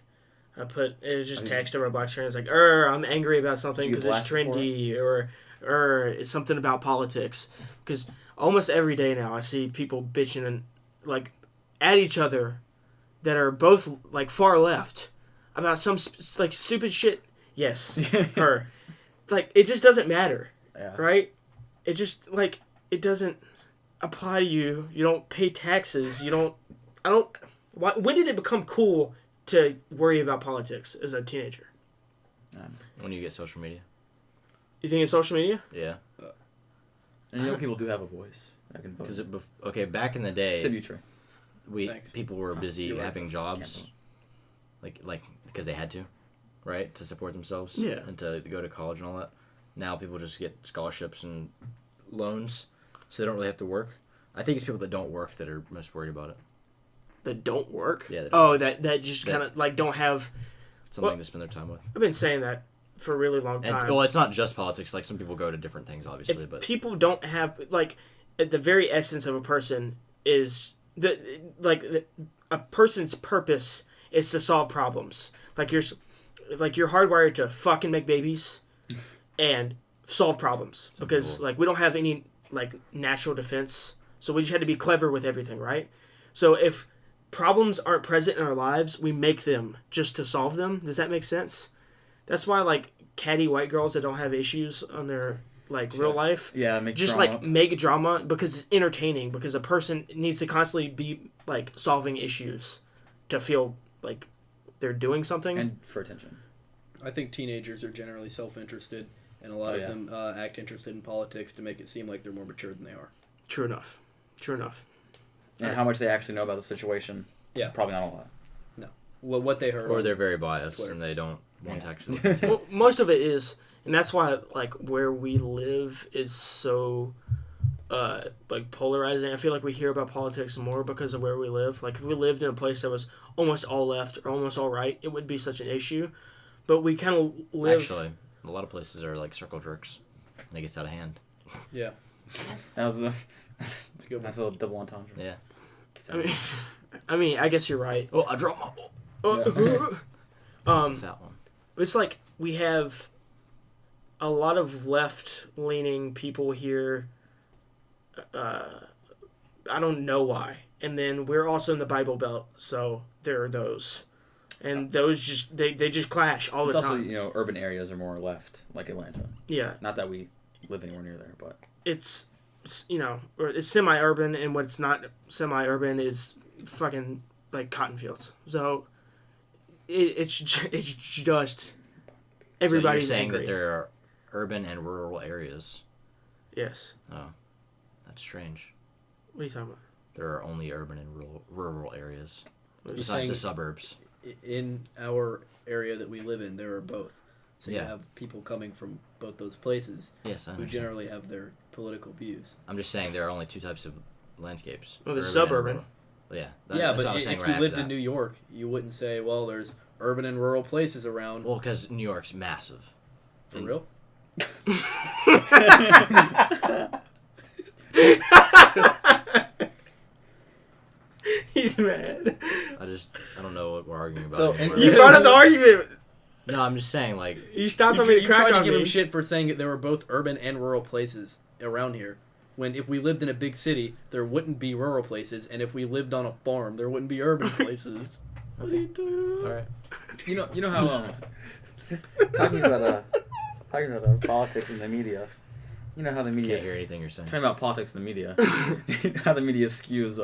it was just I mean- text over a black screen. It's like, I'm angry about something Did you because it's get blasted for trendy, or it's something about politics. Because almost every day now I see people bitching and like at each other that are both like far left about some like stupid shit. Yes, her. Like it just doesn't matter, Yeah. right? It just like it doesn't apply to you. You don't pay taxes. You don't. I don't. Why, when did it become cool to worry about politics as a teenager? When you get social media. You think it's social media? Yeah. And young people do have a voice. I can vote. Because back in the day, Except you, Trey. Thanks. people were busy you're right, having jobs, Can't like because they had to, right, to support themselves. Yeah. And to go to college and all that. Now people just get scholarships and loans, so they don't really have to work. I think it's people that don't work that are most worried about it. That don't work. Yeah, that Oh, that just that- kind of like don't have. Something Well- to spend their time with. I've been saying that for a really long And time. well, it's not just politics. Like some people go to different things, obviously, If but people don't have like at the very essence of a person is a person's purpose is to solve problems. Like you're hardwired to fucking make babies and solve problems Some because people- like we don't have any like natural defense, so we just had to be clever with everything, right? So if problems aren't present in our lives, we make them just to solve them. Does that make sense? That's why like catty white girls that don't have issues on their like real life Yeah, make just drama like up. make drama because it's entertaining, because a person needs to constantly be like solving issues to feel like they're doing something. And for attention. I think teenagers are generally self-interested, and a lot Oh, of yeah. them act interested in politics to make it seem like they're more mature than they are. True enough. And how much they actually know about the situation. Yeah. Probably not a lot. What they heard. or on they're very biased Twitter. and they don't want to Yeah. actually. Look into it. Well, most of it is, and that's why like where we live is so like polarizing. I feel like we hear about politics more because of where we live. Like if we lived in a place that was almost all left or almost all right, it would be such an issue. But we kind of live. Actually, a lot of places are like circle jerks, and it gets out of hand. Yeah, That was the. it's a good one. That's a little double entendre. Yeah. I mean, I guess you're right. Oh, I dropped my fat one. But it's like we have a lot of left-leaning people here. I don't know why. And then we're also in the Bible Belt, so there are those. And those just they just clash all It's the also, time. urban areas are more left, like Atlanta. Yeah, Not that we live anywhere near there, but it's or it's semi-urban, and what's not semi-urban is fucking like cotton fields. So it's just everybody's so you're saying angry. that there are urban and rural areas. Yes. Oh, that's strange. What are you talking about? There are only urban and rural areas. What are you Besides saying- the suburbs. In our area that we live in, there are both. So you Yeah. have people coming from both those places Yes, I who understand. generally have their political views. I'm just saying there are only two types of landscapes. Well, there's urban and suburban. rural. Yeah. Yeah, that's but what I was saying if right you after lived that. in New York, you wouldn't say, well, there's urban and rural places around. Well, because New York's massive. For and- real? He's mad. I don't know what we're arguing about. So, anymore. and- You brought up the argument. No, I'm just saying, like, You stopped You, on me to you crack tried to on give me. him shit for saying that there were both urban and rural places around here. When if we lived in a big city, there wouldn't be rural places, and if we lived on a farm, there wouldn't be urban places. What are you doing? All right. You know how talking about politics and the media. You know how the media Can't hear anything you're saying. talking about politics and the media. How the media skews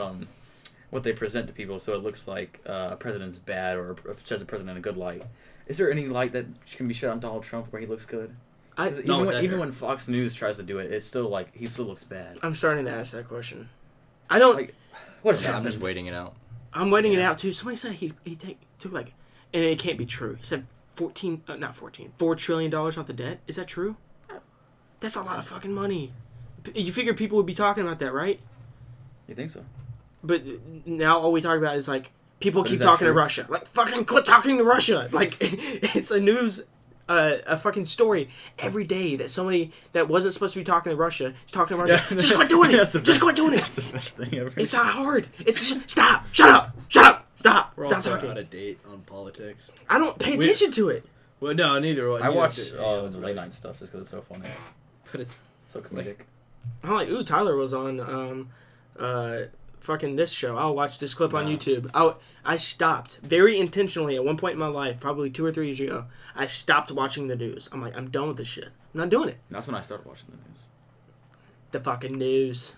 what they present to people, so it looks like a president's bad or says a president in a good light. Is there any light that can be shed on Donald Trump where he looks good? 'Cause even when Fox News tries to do it, it's still like he still looks bad. I'm starting to ask that question. I don't. Like, what is I'm happening? just waiting it out. I'm waiting it out too. Somebody said he took like, and it can't be true. He said $4 trillion off the debt. Is that true? That's a lot of fucking money. You figure people would be talking about that, right? You think so? But now all we talk about is like people But keep is that talking to true? Russia. Like fucking quit talking to Russia. Like it's a news. A fucking story every day that somebody that wasn't supposed to be talking to Russia is talking to Russia. Just quit doing it. Just quit doing That's it. the best thing ever. It's not hard. It's just, stop. Shut up. Shut up. Stop. We're Stop also talking. out of date on politics. I don't pay attention to it. Well, no, neither. I watch neither- the late night stuff just because it's so funny, but it's so comedic. I'm like, ooh, Tyler was on fucking this show. I'll watch this clip on No. YouTube. I stopped very intentionally at one point in my life, probably 2 or 3 years ago. I stopped watching the news. I'm like, I'm done with this shit. I'm not doing it. That's when I started watching the news. The fucking news.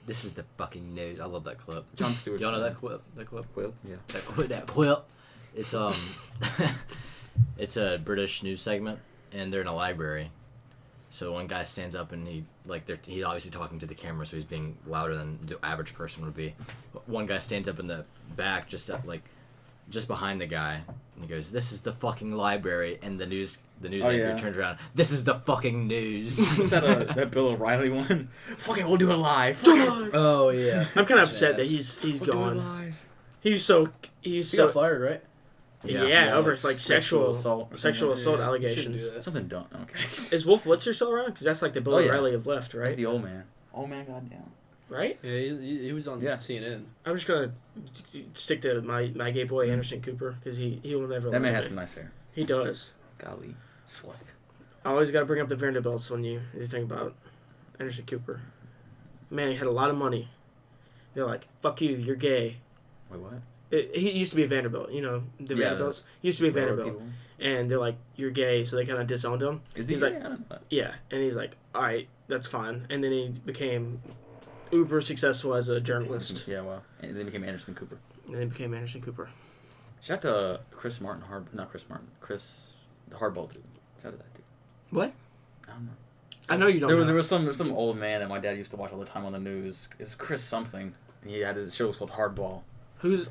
This is the fucking news. I love that clip. Jon Stewart. Do y'all know that clip? That clip? Quip? Yeah. That clip. It's it's a British news segment, and they're in a library. So one guy stands up and he's obviously talking to the camera, so he's being louder than the average person would be. One guy stands up in the back, just behind the guy, and he goes, "This is the fucking library," and the news anchor yeah. turns around, "This is the fucking news." Is that that Bill O'Reilly one? Fucking, we'll do it live. Oh yeah. I'm kind of upset that he's gone. Live. He's He so got fired, right? yeah, over it's like sexual assault Yeah, you shouldn't allegations. do that. Something dumb. Okay. Is Wolf Blitzer still around? Because that's like the Bill Oh, yeah. O'Reilly of left, He's right? the old man. Old man, goddamn. Right? Yeah, he was on Yeah. CNN. I'm just gonna stick to my gay boy Anderson Cooper because he will never. That man lie. has some nice hair. He does. Golly, slick. I always got to bring up the Vanderbilts when you think about Anderson Cooper. Man, he had a lot of money. They're like, "Fuck you, you're gay." Wait, what? He used to be a Vanderbilt. You know the Yeah, Vanderbilts. He used to be a Railroad Vanderbilt, people. and they're like, "You're gay," so they kind of disowned him. Is he He's gay? like- I don't know. Yeah, and he's like, "All right, that's fine." And then he became uber successful as a journalist, Yeah, well, and then became Anderson Cooper. and then became Anderson Cooper. Shout out to Chris the hardball dude. Shout out to that dude. What? I don't know. I know you don't. There was know. some old man that my dad used to watch all the time on the news. It's Chris something, and he had his show was called Hardball. Who's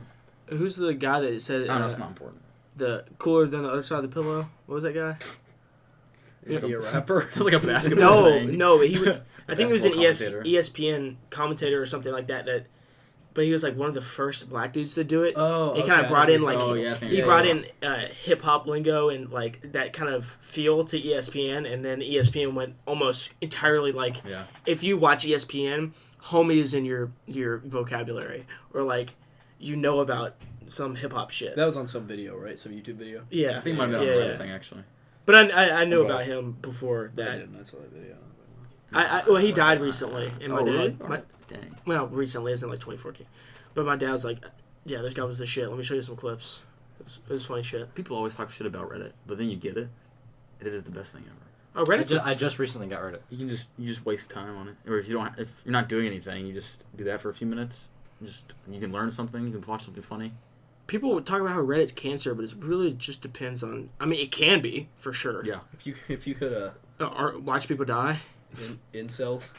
the guy that said I don't know, it's not important. the cooler than the other side of the pillow? What was that guy? Is he a rapper? It's like a basketball No, thing. no, he was. I think he was an Basketball commentator. ESPN commentator or something like that. But he was like one of the first black dudes to do it. Oh, He kind of brought in like he brought in. in hip hop lingo and like that kind of feel to ESPN, and then ESPN went almost entirely like Yeah. if you watch ESPN, homie is in your vocabulary, or like you know about some hip hop shit. That was on some video, right? Some YouTube video. Yeah, I think it might have been yeah, on the yeah. other thing actually. But I knew Both. about him before I that. didn't. I saw that video. Well, he died recently, and my Oh, dad. really? My, Alright. Dang. well, recently, isn't like 2014. But my dad was like, "Yeah, this guy was the shit. Let me show you some clips. It was funny shit." People always talk shit about Reddit, but then you get it. It is the best thing ever. Oh, Reddit's I just recently got rid of it. You just waste time on it, or if you're not doing anything, you just do that for a few minutes. You can learn something. You can watch something funny. people talk about how Reddit's cancer, but it really just depends on. I mean, it can be for sure. Yeah. If you could Watch people die. incels,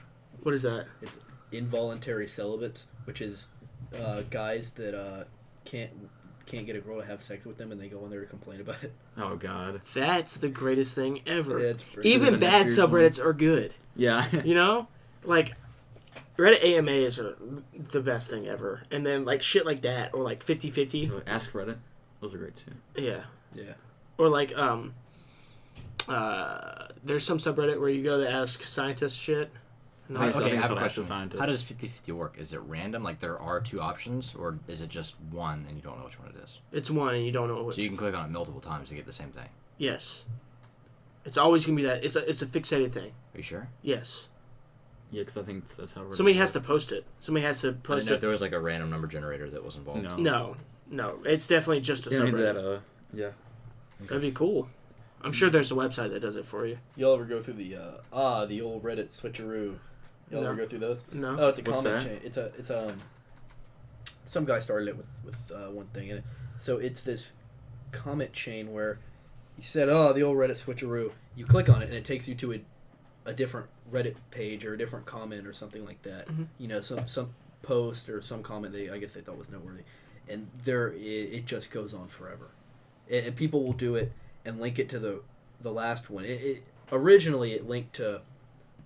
What is that? it's involuntary celibates, which is guys that can't get a girl to have sex with them, and they go in there to complain about it. Oh God. That's the greatest thing ever. Yeah, it's pretty- Even There's a bad Neptune's one. subreddits are good. Yeah. You know, like Reddit AMAs are the best thing ever, and then like shit like that, or like 50-50. Ask Reddit. Those are great too. Yeah. Yeah. Or like there's some subreddit where you go to ask scientists shit. And they'll Nice. like, I Okay, I think have it's a what question. Ask the Scientist. How does 50-50 work? Is it random? Like there are two options, or is it just one and you don't know which one it is? it's one and you don't know what. So you can click on it multiple times and get the same thing. Yes. It's always gonna be that. It's a fixated thing. Are you sure? Yes. Yeah, because I think that's how. Reddit Somebody has to works. post it. Somebody has to I didn't post know if it. there was like a random number generator that was involved. No. No. No, it's definitely just a You don't need subreddit. that. Yeah. That'd be cool. I'm sure there's a website that does it for you. Y'all ever go through the old Reddit switcheroo? Y'all No. ever go through those? No. Oh, it's a What's comment that? chain. It's some guy started it with one thing in it. So it's this comment chain where he said, "Oh, the old Reddit switcheroo." You click on it and it takes you to a different Reddit page or a different comment or something like that. Mhm. You know, some post or some comment I guess they thought was noteworthy, and it just goes on forever, and people will do it and link it to the last one. Originally it linked to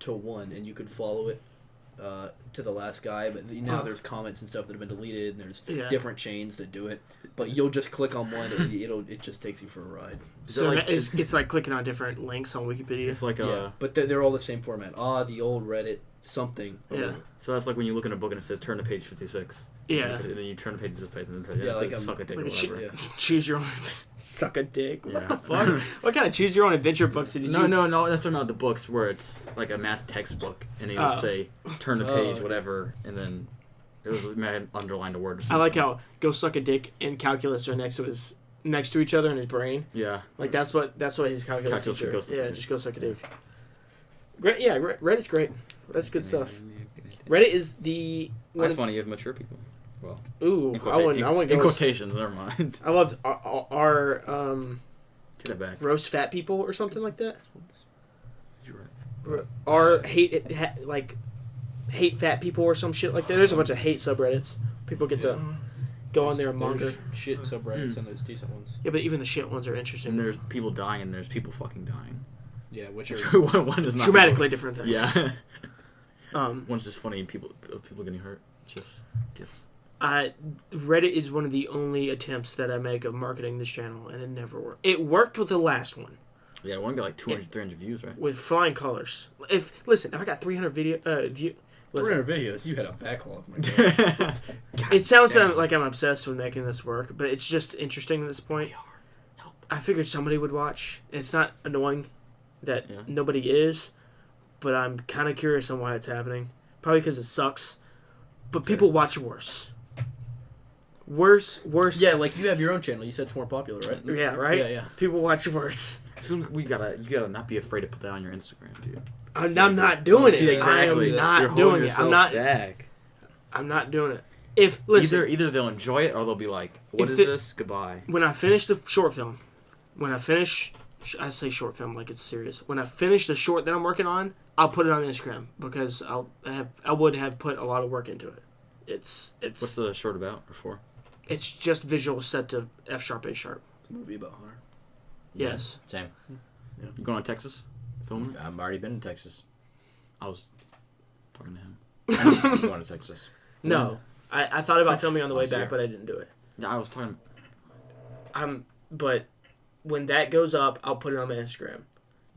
one, and you could follow it to the last guy, but now there's comments and stuff that have been deleted, and there's different chains that do it. But you'll just click on one, and it just takes you for a ride. So it's like clicking on different links on Wikipedia. It's like Yeah, but they're all the same format. The old Reddit something. Yeah. So that's like when you look in a book and it says turn to page 56. Yeah. And then you turn to page this page and then Yeah, it's like like suck a dick or like a whatever. Yeah. Choose your own. Suck a dick. What Yeah. the fuck? What kind of choose your own adventure books did you? No, that's not the books where it's like a math textbook and it will say turn to page okay. whatever and then it was underlined a word or something. I like how go suck a dick and calculus are next to each other in his brain. Yeah. Like that's what his calculus Calculus teacher. goes suck a Yeah, dick. just go suck a dick. Great. Yeah, Reddit's great. Reddit's good stuff. Reddit is the I funny you have mature people. Well, Ooh, in, I wouldn't in go. quotations, never mind. I loved our Take that back. roast fat people or something like that. You're right. Our hate fat people or some shit like that. There's a bunch of hate subreddits. People get to go on there and monger. There's shit subreddits and there's decent ones. Yeah, but even the shit ones are interesting. And there's people dying and there's people fucking dying. Yeah, which are one is not dramatically different things. Yeah. One's just funny people getting hurt. Just gifs. Reddit is one of the only attempts that I make of marketing this channel, and it never worked. It worked with the last one Yeah, one got like 200, 300 views, right? with flying colors. If I got 300 view. Listen, 300 videos. You had a backlog. My God. it sounds like I'm obsessed with making this work, but it's just interesting at this point. I figured somebody would watch. It's not annoying that nobody is, but I'm kind of curious on why it's happening. Probably because it sucks. But people watch worse. Worse. Yeah, like you have your own channel. You said it's more popular, right? Yeah, right? Yeah. People watch worse. So you gotta not be afraid to put that on your Instagram, dude. I'm not doing See, it. exactly. I You're am holding not doing it. yourself back. I'm not doing it. If listen, Either they'll enjoy it or they'll be like, "What If is the- this? Goodbye." when I finish the short film, I say short film like it's serious. When I finish the short that I'm working on, I'll put it on Instagram because I would have put a lot of work into it. It's What's the short about or for? it's just visuals set to F sharp A sharp. It's a movie about Hunter. Yes. Same. You going to Texas? Filming? I've already been to Texas. I was talking to him. I'm going to Texas. No, I thought about That's filming on the way last back, year. but I didn't do it. Yeah, I was talking. But when that goes up, I'll put it on my Instagram.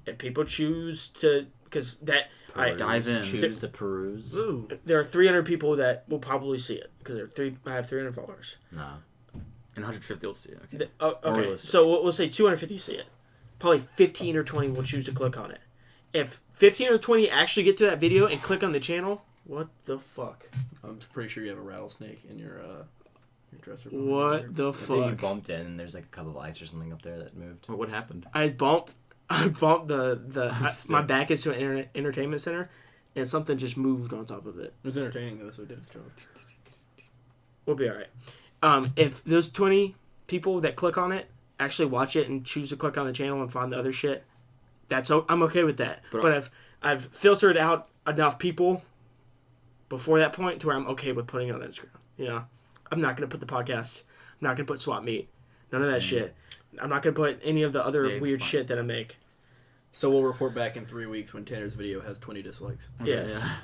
If people choose to, because that I Dive in. Choose to peruse. Ooh, there are 300 people that will probably see it because I have 300 followers. No. And 150 will see it. Okay. Okay, realistic. so we'll say 250 see it. Probably 15 or 20 will choose to click on it. If 15 or 20 actually get to that video and click on the channel, what the fuck? I'm pretty sure you have a rattlesnake in your dresser. What the I think you fuck? bumped in and there's like a couple of ice or something up there that moved. What happened? I bumped my back is to an entertainment center, and something just moved on top of it. It was entertaining though, so it did its job. We'll be alright. If those 20 people that click on it actually watch it and choose to click on the channel and find the other shit, I'm okay with that. But I've filtered out enough people before that point to where I'm okay with putting it on Instagram. You know, I'm not gonna put the podcast. I'm not gonna put swap meet. None of that shit. I'm not gonna put any of the other Yeah, it's weird fine. shit that I make. So we'll report back in 3 weeks when Tanner's video has 20 dislikes. Yes. Yeah.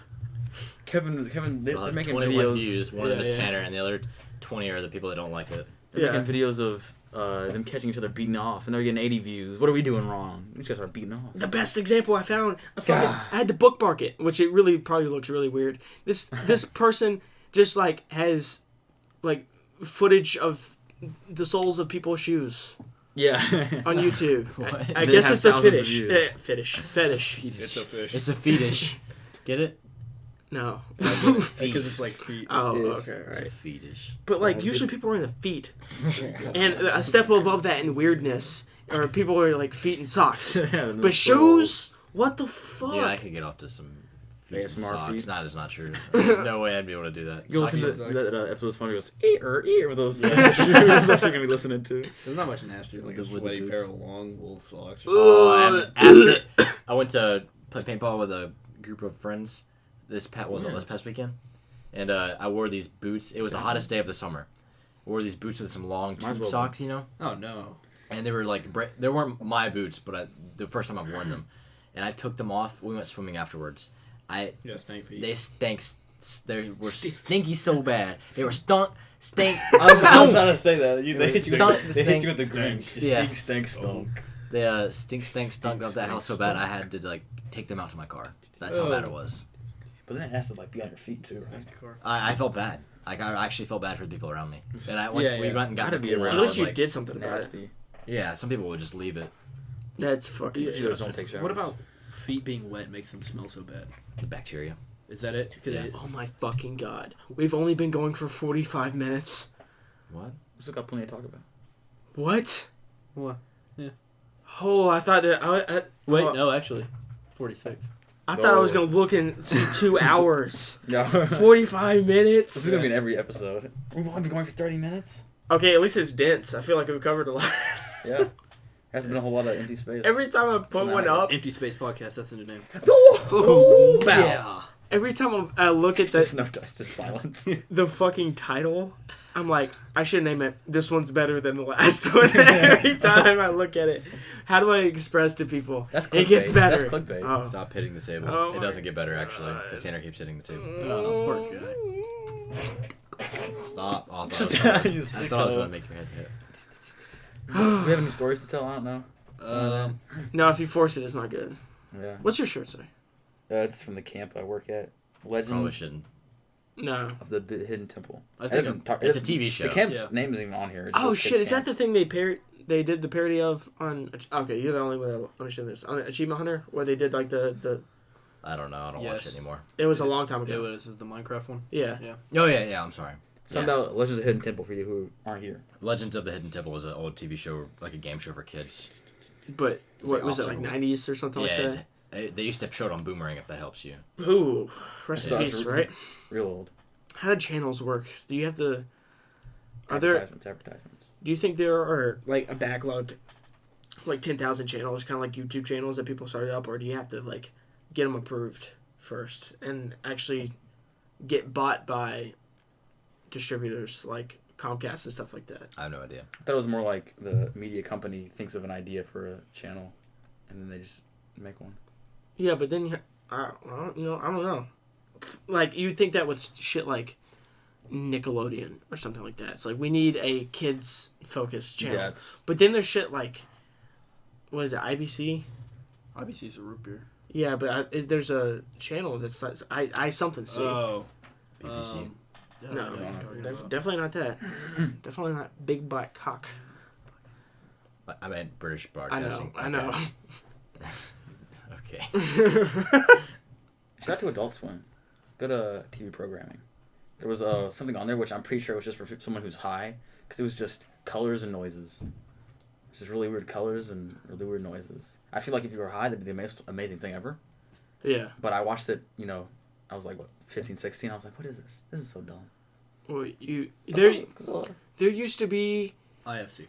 Kevin, Well, they're making 21 videos. views. One of them is Yeah. Tanner, and the other 20 are the people that don't like it. They're Yeah. making videos of them catching each other beating off, and they're getting 80 views. What are we doing wrong? We just are beating off. The best example I found, God. I had to bookmark it, which it really probably looks really weird. This person just like has like footage of the soles of people's shoes Yeah. on YouTube. What? I They guess have it's a thousands of fetish. views. Fetish. It's a fish. It's a fetish. Get it? No. Because it's like feet. Oh, Ish. okay, It's a right. fetish. But like it's usually just- people are in the feet, and a step above that in weirdness, or people are like feet and socks. But shoes, what the fuck? Yeah, I could get off to some feet and ASMR socks. feet. Not true. There's no way I'd be able to do that. You listen to Socks. that episode of SpongeBob goes, ear with those shoes. That's what you're gonna be listening to. There's not much nastier than like a With the sweaty boots. pair of long wool socks. Or Oh, after I went to play paintball with a group of friends this past weekend, and I wore these boots. It was the hottest day of the summer. I wore these boots with some long Might as tube well socks, you know, oh no. and they were like they weren't my boots, but the first time I've worn them, and I took them off. We went swimming afterwards. Yeah, stank feet. They stank. They were stinky so bad. They were stink. I was about to say that. They hit you with the Stink. Grinch. Yeah. Stink, stunk. They stunk up that house so bad I had to like take them out to my car. That's how bad it was. But then it has to like be on your feet too, right? Nasty car. I felt bad. Like I actually felt bad for the people around me. And we went and got Gotta the be pool, around. and At I least was you like, did something about it. Nasty. Yeah, some people would just leave it. That's fucking. Yeah, Just don't take showers. What about feet being wet makes them smell so bad? The bacteria. Is that it? 'Cause Yeah. Oh my fucking god. We've only been going for 45 minutes. What? We still got plenty to talk about. What? What? Oh, I thought that Wait, oh, no, actually, 46. I thought I was No. gonna look and see 2 hours. Yeah. This 45 minutes. is gonna be in every episode. We've only been going for 30 minutes. Okay, at least it's dense. I feel like we've covered a lot. Yeah. Hasn't been a whole lot of empty space. Every time I put It's an one hour. up, Empty Space Podcast, that's the new name. oh, Yeah. every time I look at Just the no just silence. the fucking title, I'm like, I should name it. This one's better than the last one. Every time I look at it, how do I express to people? That's It gets clickbait. better. That's clickbait. Oh. Stop hitting the table. Oh It my doesn't get better actually, God. because Tanner keeps hitting the table. Oh, poor guy. Stop. Oh, I Just- thought I you was gonna sicko. make your head hit. Do we have any stories to tell? I don't know. No, if you force it, it's not good. Yeah. What's your shirt say? It's from the camp I work at. Probably Legends shouldn't. No. of the Hidden Temple. I It think doesn't talk- It's a it- TV show. The camp's Yeah. name isn't even on here. It's Oh just shit! Kids Is that Camp. the thing they did the parody of on? Okay, you're the only one that understand this. On Achievement Hunter, where they did like the. I don't know. I don't watch Yes. it anymore. It was a long time it ago. was the Minecraft one. Yeah. Oh yeah. I'm sorry. Something Yeah. about Legends of the Hidden Temple for you who aren't here. Legends of the Hidden Temple was an old TV show, like a game show for kids. But was what like was it Officer like Who. 90s or something like that? They used to show it on Boomerang if that helps you. Ooh, rest in Yeah. peace, right? Real old. How do channels work? Do you have to? Are there? Advertisements. Do you think there are like a backlog, like 10,000 channels, kind of like YouTube channels that people started up, or do you have to like get them approved first and actually get bought by distributors like Comcast and stuff like that? I have no idea. I thought it was more like the media company thinks of an idea for a channel, and then they just make one. Yeah, but then I don't know. Like you'd think that with shit like Nickelodeon or something like that. It's like we need a kids focused channel. Yeah, it's, But then there's shit like, what is it, IBC? IBC's a root beer. Yeah, but there's a channel that's like, I something C. Oh. BBC. Yeah, No, I know what you're talking about. definitely not that. Definitely not Big Black Cock. I meant British I know, Broadcasting. I know. Okay. shout out to Adult Swim. Good TV programming. There was something on there which I'm pretty sure was just for someone who's high, because it was just colors and noises. It's just really weird colors and really weird noises. I feel like if you were high, that'd be the most amazing thing ever. Yeah. But I watched it, I was like, what, 15, 16? I was like, what is this? This is so dumb. Well, There there used to be IFC.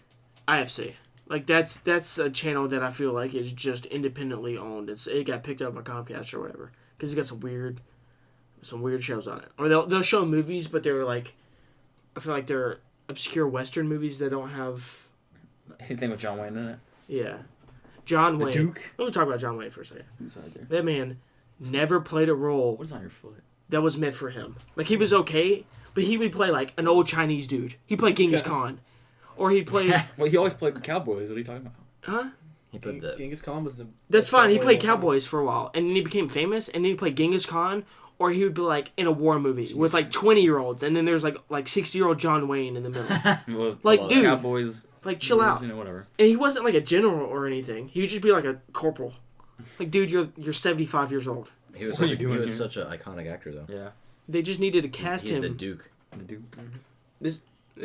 IFC. Like that's a channel that I feel like is just independently owned. It got picked up by Comcast or whatever because it got some weird shows on it. Or they'll show movies, but they're like, I feel like they're obscure Western movies that don't have. Anything with John Wayne in it? Yeah, John The Wayne. Duke? Let me talk about John Wayne for a second. Who's out there? That man never played a role What is on your foot? that was meant for him. Like he was okay, but he would play like an old Chinese dude. He played Genghis Khan, or he played Well, he always played Cowboys. What are you talking about? huh? He put the Genghis Khan was the. That's best fine. He cowboy played of all time. Cowboys for a while, and then he became famous, and then he played Genghis Khan, or he would be like in a war movie with like 20-year-olds, and then there's like 60-year-old John Wayne in the middle. Well, Like, dude. Cowboys. Like, chill out. Whatever. And he wasn't like a general or anything. He would just be like a corporal. Like, dude, you're 75 years old. He was What are such, you doing he was here? such an iconic actor, though. Yeah. They just needed to cast He's him. the Duke. The Duke. Is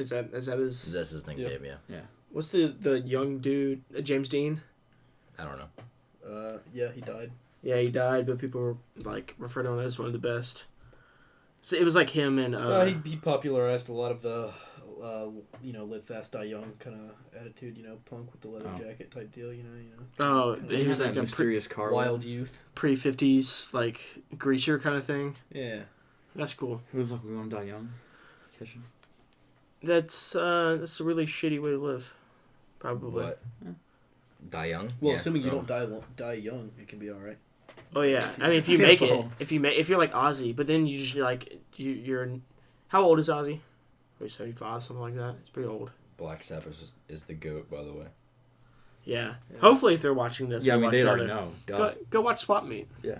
that his? That's his nickname, yeah. What's the young dude? James Dean. I don't know. Yeah, he died. Yeah, he died, but people were like referred to him as one of the best. So it was like him and. He popularized a lot of the, live fast, die young kind of attitude. Punk with the leather jacket type deal. Oh, kinda he was that like a mysterious car. wild youth. pre-50s like greaser kind of thing. Yeah. That's cool. Who lives like we want to die young? Kitchen. That's a really shitty way to live. Probably. What? Yeah. Die young? Well, Yeah. assuming you Oh. don't die young, it can be all right. Oh yeah. I mean, if you Yes, make the it, whole- if you're like Ozzy, but then you just like you're. How old is Ozzy? Probably 75, something like that. It's pretty old. Black Sabbath is the GOAT, by the way. Yeah. Yeah. Hopefully, if they're watching this, Yeah, I they'll mean watch they the already other- know. Duh. Go watch Swap Meet. Yeah.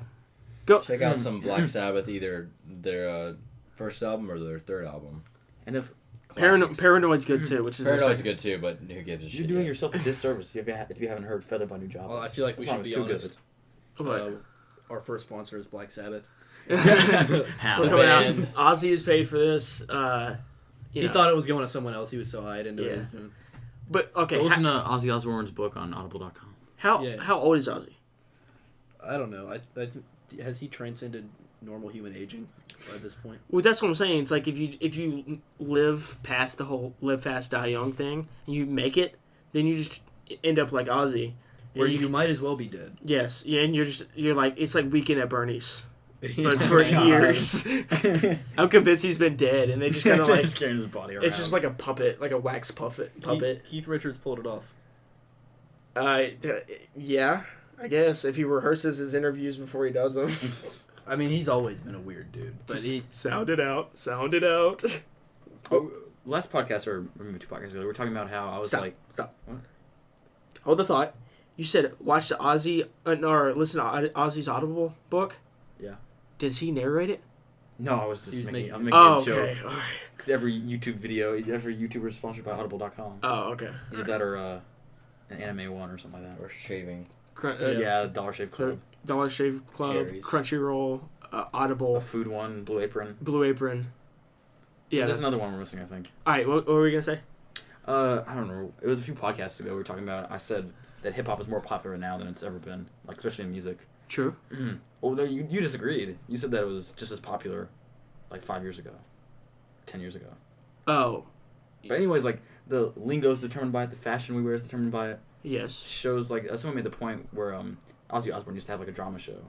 Go. Check out some Black Sabbath, either their first album or their third album. And if Classics. Paranoid's good too, which is their Paranoid's second- good too, but who gives a shit? you're doing yet? yourself a disservice if you haven't heard "Feathered by New Job." Well, I feel like we That song should is be too honest. What? Our first sponsor is Black Sabbath. How? We're coming out. man. Ozzy is paid for this. He thought it was going to someone else. He was so hyped into Yeah. it. But okay, Go listen to Ozzy Osbourne's book on Audible.com. Yeah. how old is Ozzy? I don't know. Has he transcended normal human aging by this point? Well, that's what I'm saying. It's like if you live past the whole live fast die young thing and you make it, then you just end up like Ozzy. Where And you might as well be dead. yes, yeah, and you're like it's like Weekend at Bernie's, but for God. years. I'm convinced he's been dead, and they just kind of like just carrying his body around. it's just like a puppet, like a wax puppet. Keith Richards pulled it off. Yeah, I guess if he rehearses his interviews before he does them. I mean, he's always been a weird dude, but he. Sound it out. Sound it out. last podcast or maybe 2 podcasts ago, we were talking about how I was Stop. like, Stop. What? Hold the thought. You said watch the Ozzy or listen to Ozzy's Audible book. Yeah. Does he narrate it? no, I was He just was making, making- I'm making Oh, a joke. okay. All right. Because every YouTube video, every YouTuber is sponsored by Audible.com. Oh, okay. Either that or an anime one or something like that. Or shaving. Yeah, Dollar Shave Club. Dollar Shave Club, Aries. Crunchyroll, A Audible, food one, Blue Apron. Blue Apron. Yeah, there's that's another one we're missing, I think. All right, what were we gonna say? I don't know. It was a few podcasts ago we were talking about. I said that hip hop is more popular now than it's ever been, like especially in music. True. Well, no, you disagreed. You said that it was just as popular, like 5 years ago, 10 years ago. Oh, But anyways, like the lingo is determined by it, the fashion we wear is determined by it. yes. Shows like someone made the point where Ozzy Osbourne used to have like a drama show.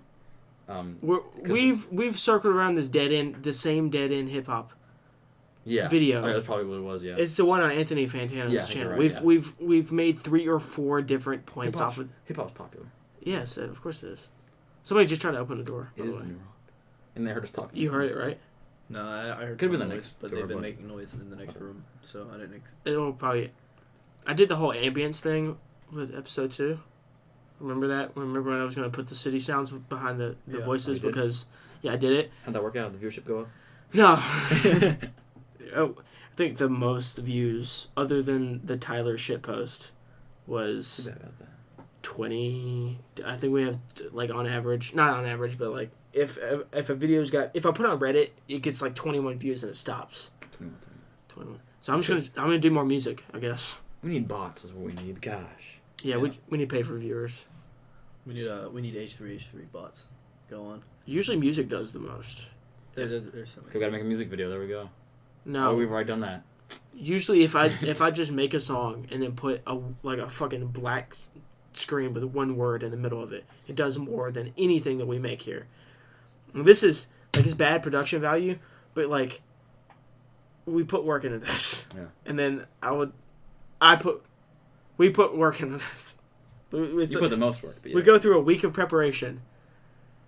We've circled around this the same dead end hip hop. Yeah, Video. Oh, yeah, that's probably what it was. Yeah, It's the one on Anthony Fantana's Yeah, I think channel. you're right, We've made 3 or 4 different points off of. hip hop's popular. Yes, of course it is. Somebody just tried to open the door. It by is the the way. new rock. And they heard us talking. You heard it right. No, I heard Could've been some the noise, next but door, they've been but- making noise in the next room, so I didn't. It will probably. I did the whole ambience thing with episode 2. Remember that? Remember when I was going to put the city sounds behind the Yeah, voices you did. because I did it. How'd that work out? Did the viewership go up? No. Oh, I think the most views, other than the Tyler shit post, Too was bad about that. 20. I think we have like on average, not on average, but like if a video's got, if I put it on Reddit, it gets like 21 views and it stops. 21. So I'm gonna do more music, I guess. We need bots, is what we need. Gosh. Yeah, Yeah. we need to pay for viewers. We need H3 bots. Go on. Usually music does the most. There's some. We gotta make a music video. There we go. No, Oh, we've already done that. usually if I just make a song and then put a fucking black screen with one word in the middle of it, it does more than anything that we make here. And this is like it's bad production value, but like we put work into this. Yeah. And then we put work into this. We You put the most work. But yeah. we go through a week of preparation,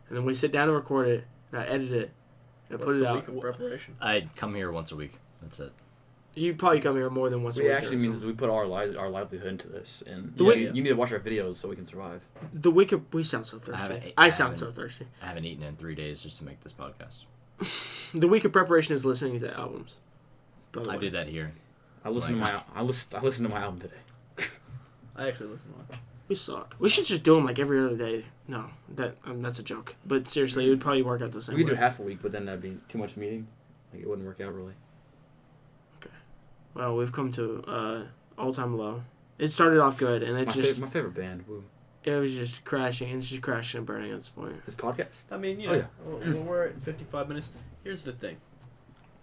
and then we sit down and record it, and I edit it, and put it the out. week of preparation? I come here once a week. That's it. You probably come here more than once a We week. actually or means something. we put our livelihood into this, and The you, way- you need to watch our videos so we can survive. The week of we sound so thirsty. I sound so thirsty. I haven't eaten in 3 days just to make this podcast. The week of preparation is listening to albums. By the I way. did that here. I listened to my album today. I actually listen to one. We suck. We should just do them like every other day. No, that's a joke. But seriously, it would probably work out the same We could way. do half a week, but then that'd be too much meeting. Like it wouldn't work out really. Well, we've come to all-time low. It started off good, and it My favorite band. Woo. it was just crashing. It's just crashing and burning at this point. This podcast. I mean, Oh, yeah. when we're at 55 minutes, here's the thing.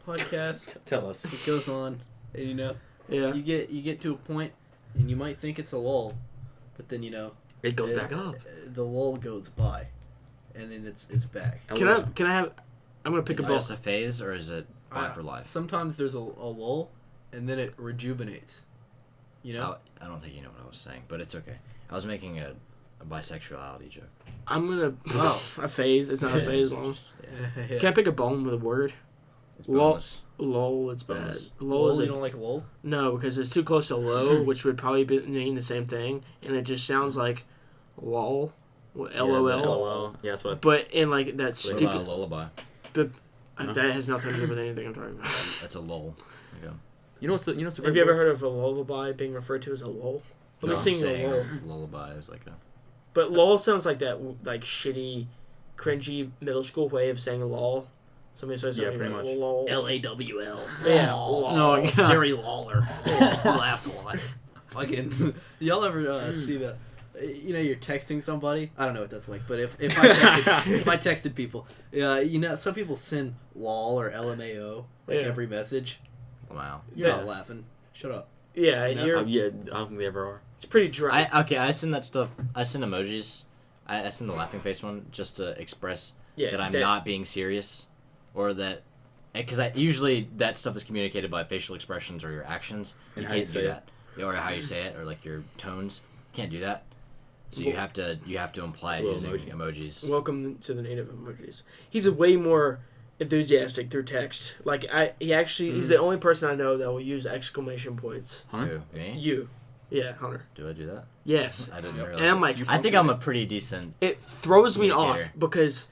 Podcast, Tell us. it goes on, and Yeah. you get to a point, and you might think it's a lull, but then It goes it- back up. The lull goes by, and then it's back. Can I have? I'm gonna pick Is a it ball. just a phase, or is it bad for life? Sometimes there's a lull, and then it rejuvenates. I don't think you know what I was saying, but it's okay. I was making a bisexuality joke. I'm gonna. A phase. It's not a phase long. Can I pick a bone with a word? It's Lol. bonus. Lol. It's bad. Bonus. Lol is You a, don't like lull? no, because it's too close to low, which would probably mean the same thing, and it just sounds like lol, LOL. LOL. Yeah, that's what. But in like that What stupid. about a lullaby? That has nothing to do with anything I'm talking about. That's a lull. Yeah. You know what's a Have great you ever word? heard of a lullaby being referred to as a lull? Let me No, sing I'm a saying lull. lullaby is like a. But lol sounds like that like shitty, cringy middle school way of saying lol. Somebody says Yeah, something pretty like much. lol. LAWL. Yeah, lol. No, yeah. Jerry Lawler. Last one. Fucking. Y'all ever see the? You're texting somebody. I don't know what that's like, but if I texted people, some people send lol or LMAO like Yeah. every message. Wow. You're Yeah. not laughing. Shut up. Yeah, You know? you're. Yeah, I don't think they ever are. It's pretty dry. I send that stuff. I send emojis. I send the laughing face one just to express yeah, that I'm not being serious, or that because usually that stuff is communicated by facial expressions or your actions. And You how you can't do say it. that, or how you say it, or like your tones. You can't do that. So you have to imply it Little using emojis. Welcome to the native emojis. He's a way more enthusiastic through text. Like he's the only person I know that will use exclamation points. Huh? Who, me? You, yeah, Hunter. Do I do that? Yes, I didn't Yep. realize. and I'm it. like, I think I'm a pretty decent. it throws me off Communicator. because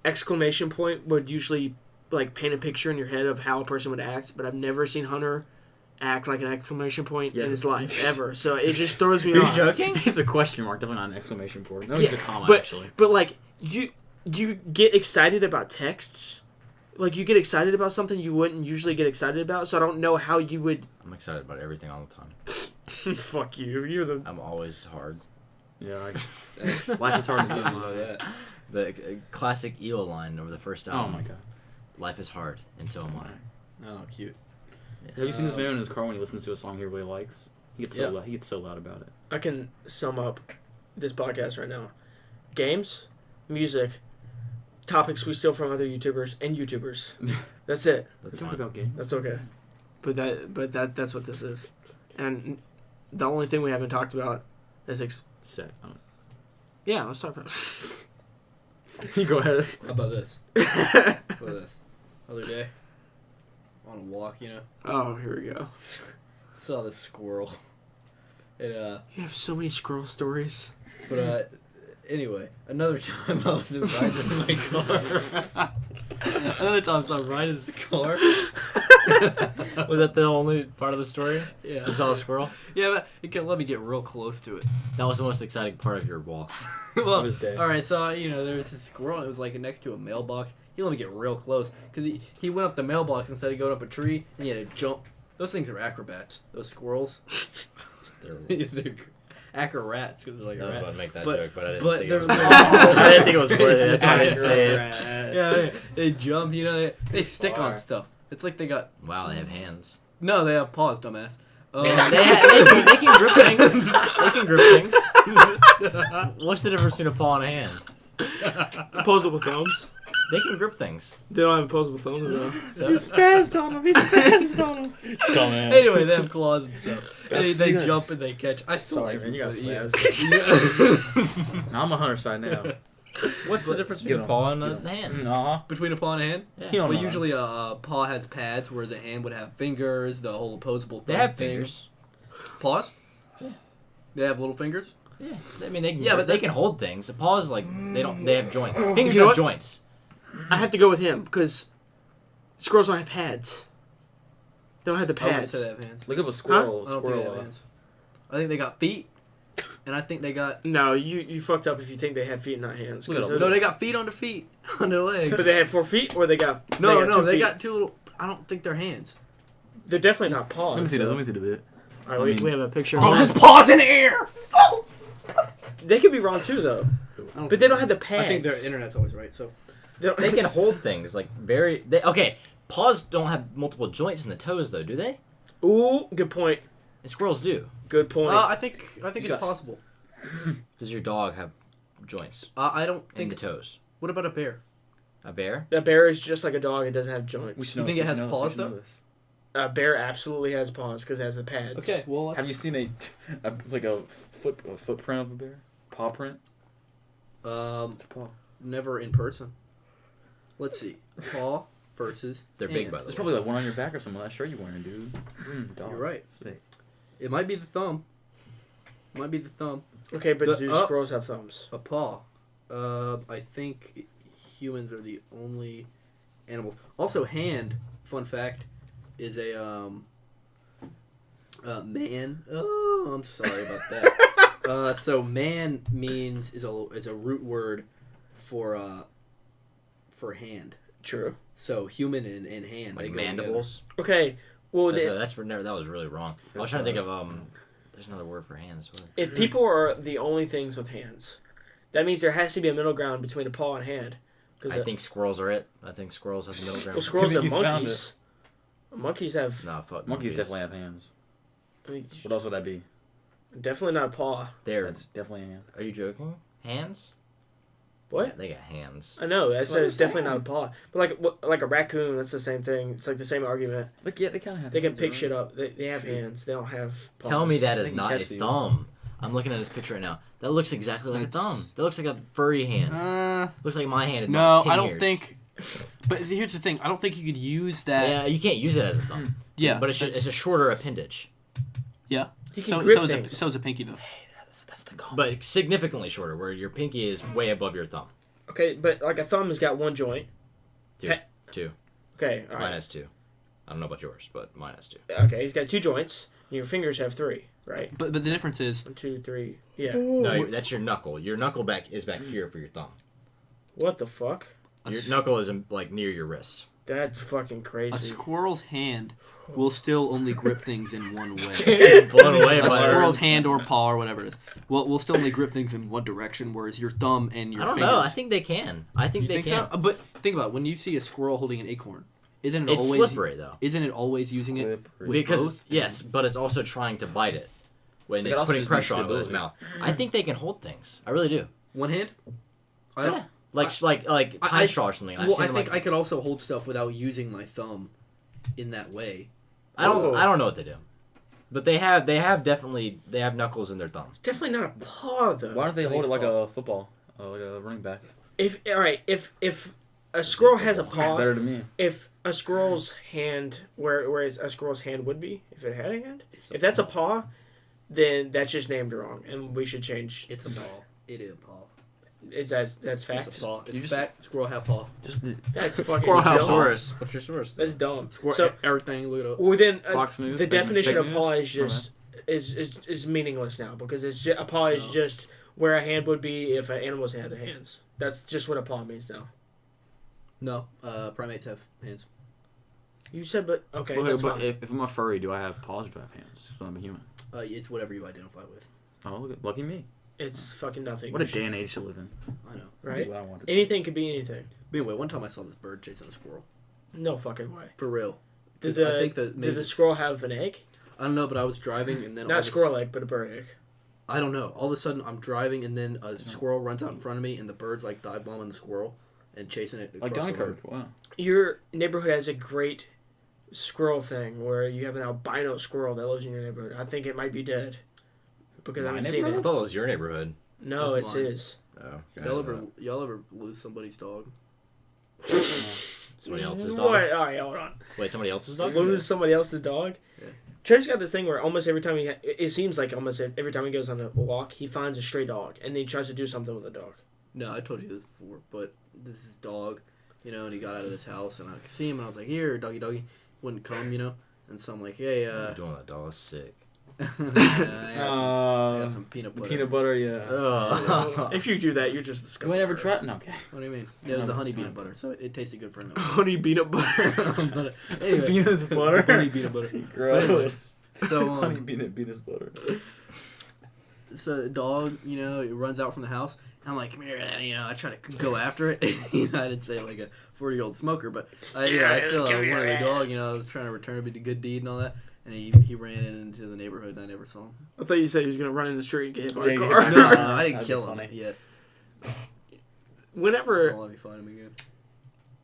exclamation point would usually like paint a picture in your head of how a person would act, but I've never seen Hunter act like an exclamation point Yeah. in his life ever. So it just throws me Are you off. joking? It's a question mark, definitely not an exclamation point. No, Yeah, it's a comma but- actually. But like you get excited about texts. Like you get excited about something you wouldn't usually get excited about. So I don't know how you would. I'm excited about everything all the time. Fuck you. You're the. I'm always hard. Yeah, life is hard as I you didn't know that. The classic EO line over the first album. Oh my god. Life is hard, and so am I. Oh, cute. Have you seen this man in his car when he listens to a song he really likes? He gets so Yeah. loud. He gets so loud about it. I can sum up this podcast right now. Games, music, topics we steal from other YouTubers and YouTubers. That's it. Let's That's talk fine. about games. That's okay. That's what this is. And the only thing we haven't talked about is Sex. I don't yeah, let's talk about You go ahead. How about this? How about this? Other day, on a walk, Oh, here we go. saw this squirrel. And You have so many squirrel stories. but anyway, another time I was riding in my car. Another time, so I'm riding in the car. Was that the only part of the story? Yeah. You saw a squirrel? Yeah, but it can let me get real close to it. That was the most exciting part of your walk. Well, It was day. all right, so there was this squirrel. It was like next to a mailbox. He let me get real close because he went up the mailbox instead of going up a tree, and he had to jump. Those things are acrobats. Those squirrels, they're acrobats because they're like I a was rat. about to make that But- joke, but I didn't but think it was. they're- I didn't think it was worth it. That's why I didn't say it. Yeah, they jump. They stick on stuff. It's like they got Wow, they have hands. no, they have paws, dumbass. They can grip things. They can grip things. What's the difference between a paw and a hand? Opposable thumbs. They can grip things. They don't have opposable thumbs though. So, Spazzed on them. He's spazzed on them. Dumbass. Anyway, they have claws and stuff. And they That's- jump and they catch. I still Sorry, like man, you got it, but spaz. I'm on Hunter's side now. what's the difference between a paw and a hand? Nah. Between a paw and a hand? Yeah. You don't Well, know. usually a paw has pads, whereas a hand would have fingers, the whole opposable They thumb have thing. fingers. Paws? They have little fingers? Yeah, I mean they can. Yeah, but they can hold things. A paw is like they don't. They have joints. Fingers You know have what? joints. I have to go with him because squirrels don't have pads. They don't have the I wouldn't pads. say they have hands. Look up a I squirrel. don't think they have hands. I think they got feet, and I think they got No, you fucked up if you think they have feet, not hands. Look at 'cause them. those- no, they got feet on their feet, on their legs. But they had 4 feet, or they got no, two they feet? got 2 little. I don't think they're hands. They're definitely not paws. Let me see though. that. Let me see the bit. All right, I mean- we have a picture. Oh, of his that. paws in the air. They could be wrong too, though. But they don't have the pads. I think their internet's always right. So They can hold things like very. Okay, paws don't have multiple joints in the toes though, do they? Ooh, good point. And squirrels do. Good point. I think it's got- possible. Does your dog have joints I don't in the think. toes? What about a bear? A bear? A bear is just like a dog. It doesn't have joints. We should You know think this, it has we should know paws, this, we should know though? this. A bear absolutely has paws because it has the pads. Okay, well, Have you seen like a footprint of a bear? Paw print? It's a paw. never in person. Let's see, paw versus. They're big, hand. by the There's way. probably like one on your back or something. That shirt you're wearing, dude. Dog. You're right. Sick. It might be the thumb. Might be the thumb. Okay, but The- do oh. squirrels have thumbs? A paw. I think humans are the only animals. Also, hand. Fun fact, is a man. Oh, I'm sorry about that. So man means is a root word for hand. True. So human and hand. they Like go mandibles. Okay. Well, That's for never. That was really wrong. I was trying to think of There's another word for hands. if people are the only things with hands, that means there has to be a middle ground between a paw and hand. I think squirrels are it. I think squirrels have the middle ground. well, squirrels are He's found monkeys. Monkeys have. No, fuck. Monkeys definitely have hands. I mean, What else would that be? definitely not a paw. They're. That's definitely a hand. Are you joking? Hands? What? Yeah, they got hands. I know. That's That's what I'm it's definitely not a saying. paw. But like a raccoon, that's the same thing. It's like the same argument. Like yeah, they kind of have. They can hands, pick right? shit up. They have hands. They don't have paws. Tell me that They is can not a catch these. thumb. I'm looking at this picture right now. That looks exactly like a That's- thumb. That looks like a furry hand. Looks like my hand. In No, about 10 I don't years. think. But here's the thing. I don't think you could use that. Yeah, you can't use it as a thumb. Yeah, but it's that's- a shorter appendage. Yeah. You can So, grip so, is things. a, so is a pinky though. That's the call. But significantly shorter, where your pinky is way above your thumb. Okay, but like a thumb has got one joint. Two. Pe- Two. Okay, all Mine right. has two. I don't know about yours, but mine has two. Okay, he's got 2 joints. And your fingers have 3, right? But the difference is 1, 2, 3. Yeah. No, that's your knuckle. Your knuckle back is back here for your thumb. What the fuck? Your knuckle is like near your wrist. That's fucking a crazy. squirrel's hand will still only grip things in one way. Blown away A by squirrel's hand or paw or whatever it is will still only grip things in one direction, whereas your thumb and your I don't fingers. know. I think they can. I think You they think can. so? But think about it. When you see a squirrel holding an acorn, isn't it It's always slippery though. Isn't it always using it Slippery. with Because both? yes, but it's also trying to bite it when They it's also putting just need pressure on it with its mouth. I think they can hold things. I really do. One hand? I Yeah. don't. Like I- pine straw or something. I've Well, seen I them, think like, I could also hold stuff without using my thumb in that way. I don't know what they do, but they have definitely knuckles in their thumbs. It's definitely not a paw though. Why don't they It's hold it like paw. a football, like a running back? If all right, if a squirrel has a paw, Better to me. if a squirrel's hand, where a squirrel's hand would be, if it had a hand, if that's a paw, then that's just named wrong, and we should change. It's a paw. It is a paw. Is that's fact? It's a paw. It's You a just- fact. Squirrel have paw. Just That's fucking Squirrel have dumb. source. What's your source? That's dumb. Squirrel. So Everything. Look it up. well, then Fox News. the fake- definition fake of paw news? is just is meaningless now because a paw is No. just where a hand would be if an animal's had hands. That's just what a paw means now. No. Primates have hands. You said, but okay, But, that's but fine. if I'm a furry, do I have paws or do I have hands? Just I'm a human. It's whatever you identify with. Oh, look at, lucky me. It's fucking nothing. What a day and age to live in. I know. Do Right? what I want to do. Anything could be anything. But anyway, one time I saw this bird chasing a squirrel. No fucking way. For real. Did I think that did maybe the squirrel have an egg? I don't know, but I was driving and then all Not of a squirrel egg, but a bird egg. I don't know. All of a sudden, I'm driving and then a squirrel runs out in front of me, and the bird's like dive bombing the squirrel and chasing it. Like across the Dunkirk. road. Wow. Your neighborhood has a great squirrel thing where you have an albino squirrel that lives in your neighborhood. I think it might be dead because I My haven't seen I it. thought it was your neighborhood. No, It's it's mine. his. Oh, Y'all ever lose somebody's dog? somebody else's What? dog. All right, hold on. Wait, somebody else's dog? Lose somebody else's dog. Yeah. Trey's got this thing where almost every time it seems like almost every time he goes on a walk, he finds a stray dog and then he tries to do something with the dog. No, I told you this before, but this is dog, and he got out of this house, and I could see him, and I was like, here, doggy, doggy. Wouldn't come, and so I'm like, hey, What are you doing that dog? That's sick. I got some peanut butter. Peanut butter, yeah. Oh. If you do that, you're just the scum. You ain't ever tried? No, okay. What do you mean? Yeah, it was a honey peanut butter, so it tasted good for a minute. Honey peanut butter. But anyway, Peanut butter? honey peanut butter. But anyway, so Honey peanut butter. so the dog, it runs out from the house. And I'm like, come here, and, I try to go after it. I didn't say it like a 40-year-old smoker, but I still wanted the dog. I was trying to return a good deed and all that. And he ran into the neighborhood, and I never saw him. I thought you said he was gonna run in the street and get hit by a Yeah, car. No, I didn't That'd kill be him funny. yet. Whenever Don't let me find him again.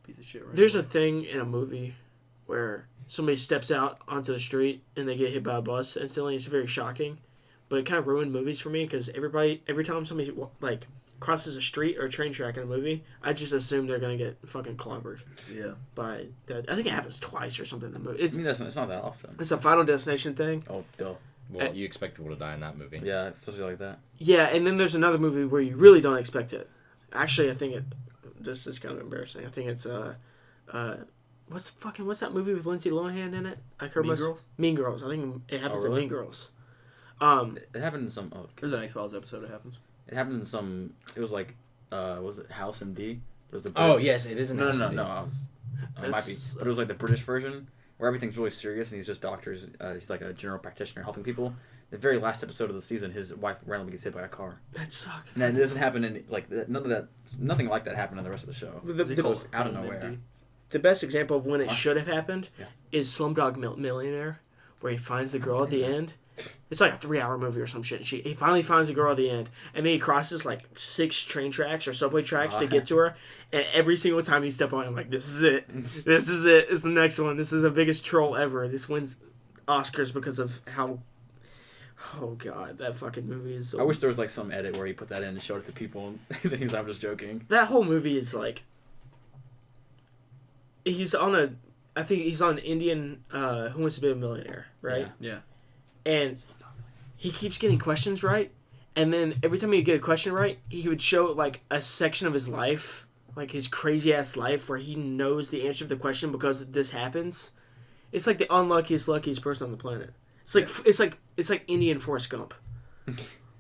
Piece of shit. Right there's now. a thing in a movie where somebody steps out onto the street and they get hit by a bus instantly, it's very shocking. But it kind of ruined movies for me because every time somebody like crosses a street or a train track in a movie, I just assume they're gonna get fucking clobbered Yeah. by that. I think it happens twice or something in the movie. I mean, it's not that often. It's a Final Destination thing. Oh, duh. Well, you expect people to die in that movie. Yeah, especially like that. Yeah, and then there's another movie where you really don't expect it. Actually, I think this is kind of embarrassing. I think it's what's that movie with Lindsay Lohan in it? Mean Girls? Mean Girls. I think it happens Oh, really? in Mean Girls. It happened in some. Oh, There's an X-Files episode that happens. it happened in some. It was like, was it House MD? It was the. Oh British- yes, it is. No. It might be, That's- but it was like the British version where everything's really serious and he's just doctors. He's like a general practitioner helping people. The very last episode of the season, his wife randomly gets hit by a car. That sucks. And it doesn't happen in like nothing like that happened in the rest of the show. The- It the- goes out of nowhere. MD. The best example of when it Huh? should have happened Yeah. is Slumdog Millionaire, where he finds the girl at the end. It's like a 3-hour movie or some shit. He finally finds the girl at the end, and then he crosses like 6 train tracks or subway tracks to get to her. And every single time you step on, I'm like, "This is it. This is it. It's the next one. This is the biggest troll ever. This wins Oscars because of how." Oh god, that fucking movie is. So... I wish there was like some edit where he put that in and showed it to people. And then he's I'm just joking. that whole movie is like. He's on a. I think he's on Indian. Who Wants to Be a Millionaire, right? Yeah. And he keeps getting questions right, and then every time he would get a question right, he would show like a section of his life, like his crazy ass life, where he knows the answer to the question because this happens. It's like the luckiest person on the planet. It's like Indian Forrest Gump,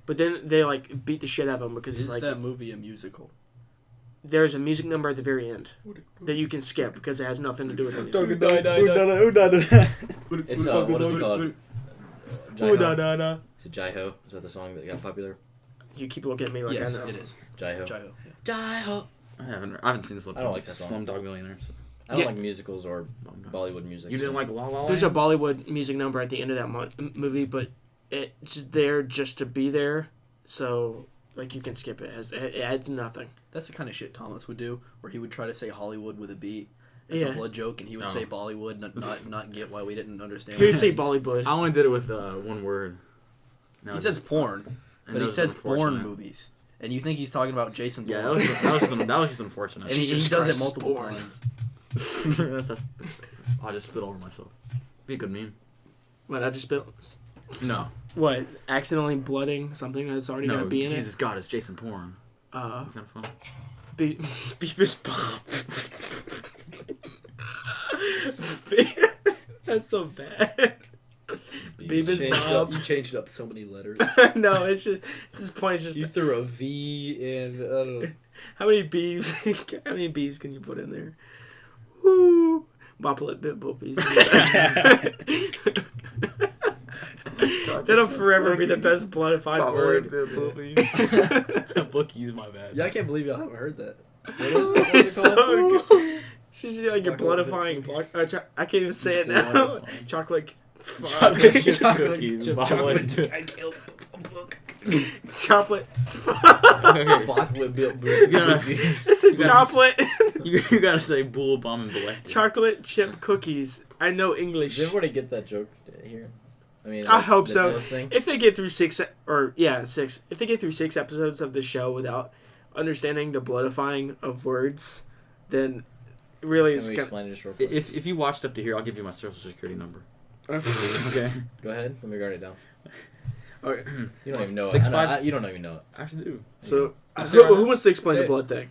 but then they like beat the shit out of him because Is it's like that movie a musical? there's a music number at the very end that you can skip because it has nothing to do with anything. It's what is it called? Jai-Ho. Is it Jai-Ho? Is that the song that got popular? You keep looking at me like Yes, I know. it is. Jai-Ho. Jai-Ho. Yeah. Jai-Ho. I haven't seen this. I don't like that song. Slumdog Millionaire. So. I don't Yeah. like musicals or Bollywood music. You didn't so- like La La Land? There's a Bollywood music number at the end of that movie, but it's there just to be there. So, like, you can skip it. It adds nothing. That's the kind of shit Thomas would do, where he would try to say Hollywood with a B. It's Yeah. a blood joke, and he would Oh. say Bollywood, not get why we didn't understand. He would say it. Bollywood. I only did it with one word. No, He says porn, but he says porn movies, and you think he's talking about Jason Yeah, Bourne. that was just unfortunate. And he Jesus does Christ, it multiple porn. times. I just spit over myself. Be a good meme. What, I just spit? No, What, accidentally blooding something that's already going no, to be in Jesus God, it's Jason Porn. it? Kind of fun. Beavis Bob. That's so bad. Beavis Bob. You changed up so many letters. No, it's just, at this point, it's just, You threw a V in. I don't know. how many B's can you put in there? Woo. Bopple bit boopies. That'll forever be the best bloodified word. Bookies, my bad. Yeah, I can't believe y'all haven't heard that. It's so good. She's like your Chocolate bloodifying. I can't even say it It's now. bloodifying. Chocolate. Chocolate chip Chocolate. cookies. Chocolate. I killed a book. Chocolate. Okay. Chocolate built You gotta, It's a You gotta- chocolate. you gotta say Bull Bomb and Ballectic. Chocolate chip cookies. I know English. Did everybody get that joke here? I mean, I hope that's so. listening? If they get through 6, if they get through 6 episodes of the show without understanding the bloodifying of words, then really Can it's we gonna. explain it just real quick? If you watched up to here, I'll give you my social security number. Okay. Go ahead. Let me write it down. Okay. You don't even know 6'5"? it. I know- you don't even know it. I actually do. So I'll say it right who now. wants to explain Say the it. blood thing?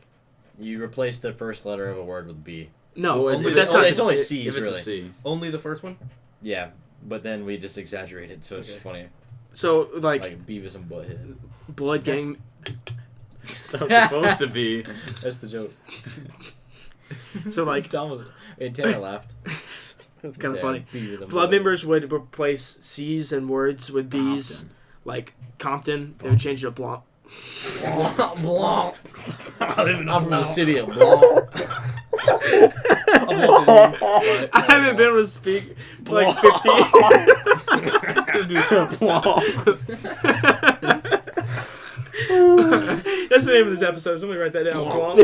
You replace the first letter of a word with B. No, Well, but it's that's only- not. it's only if C's, it's a really. C. Only the first one? Yeah. but then we just exaggerated, so it's Okay. funny. So like, Like Beavis and Butthead. blood gang. That's how it's supposed to be. That's the joke. So like, Tom was. And Tanner laughed. it's kind of Yeah, funny. Beavis and Blood Butthead. members would replace C's and words with B's. Like Compton, they would change it to Blanc. Blanc. I'm I'm from the city of Blanc. I haven't been able to speak for like 15. Do some That's the name of this episode. Somebody write that down.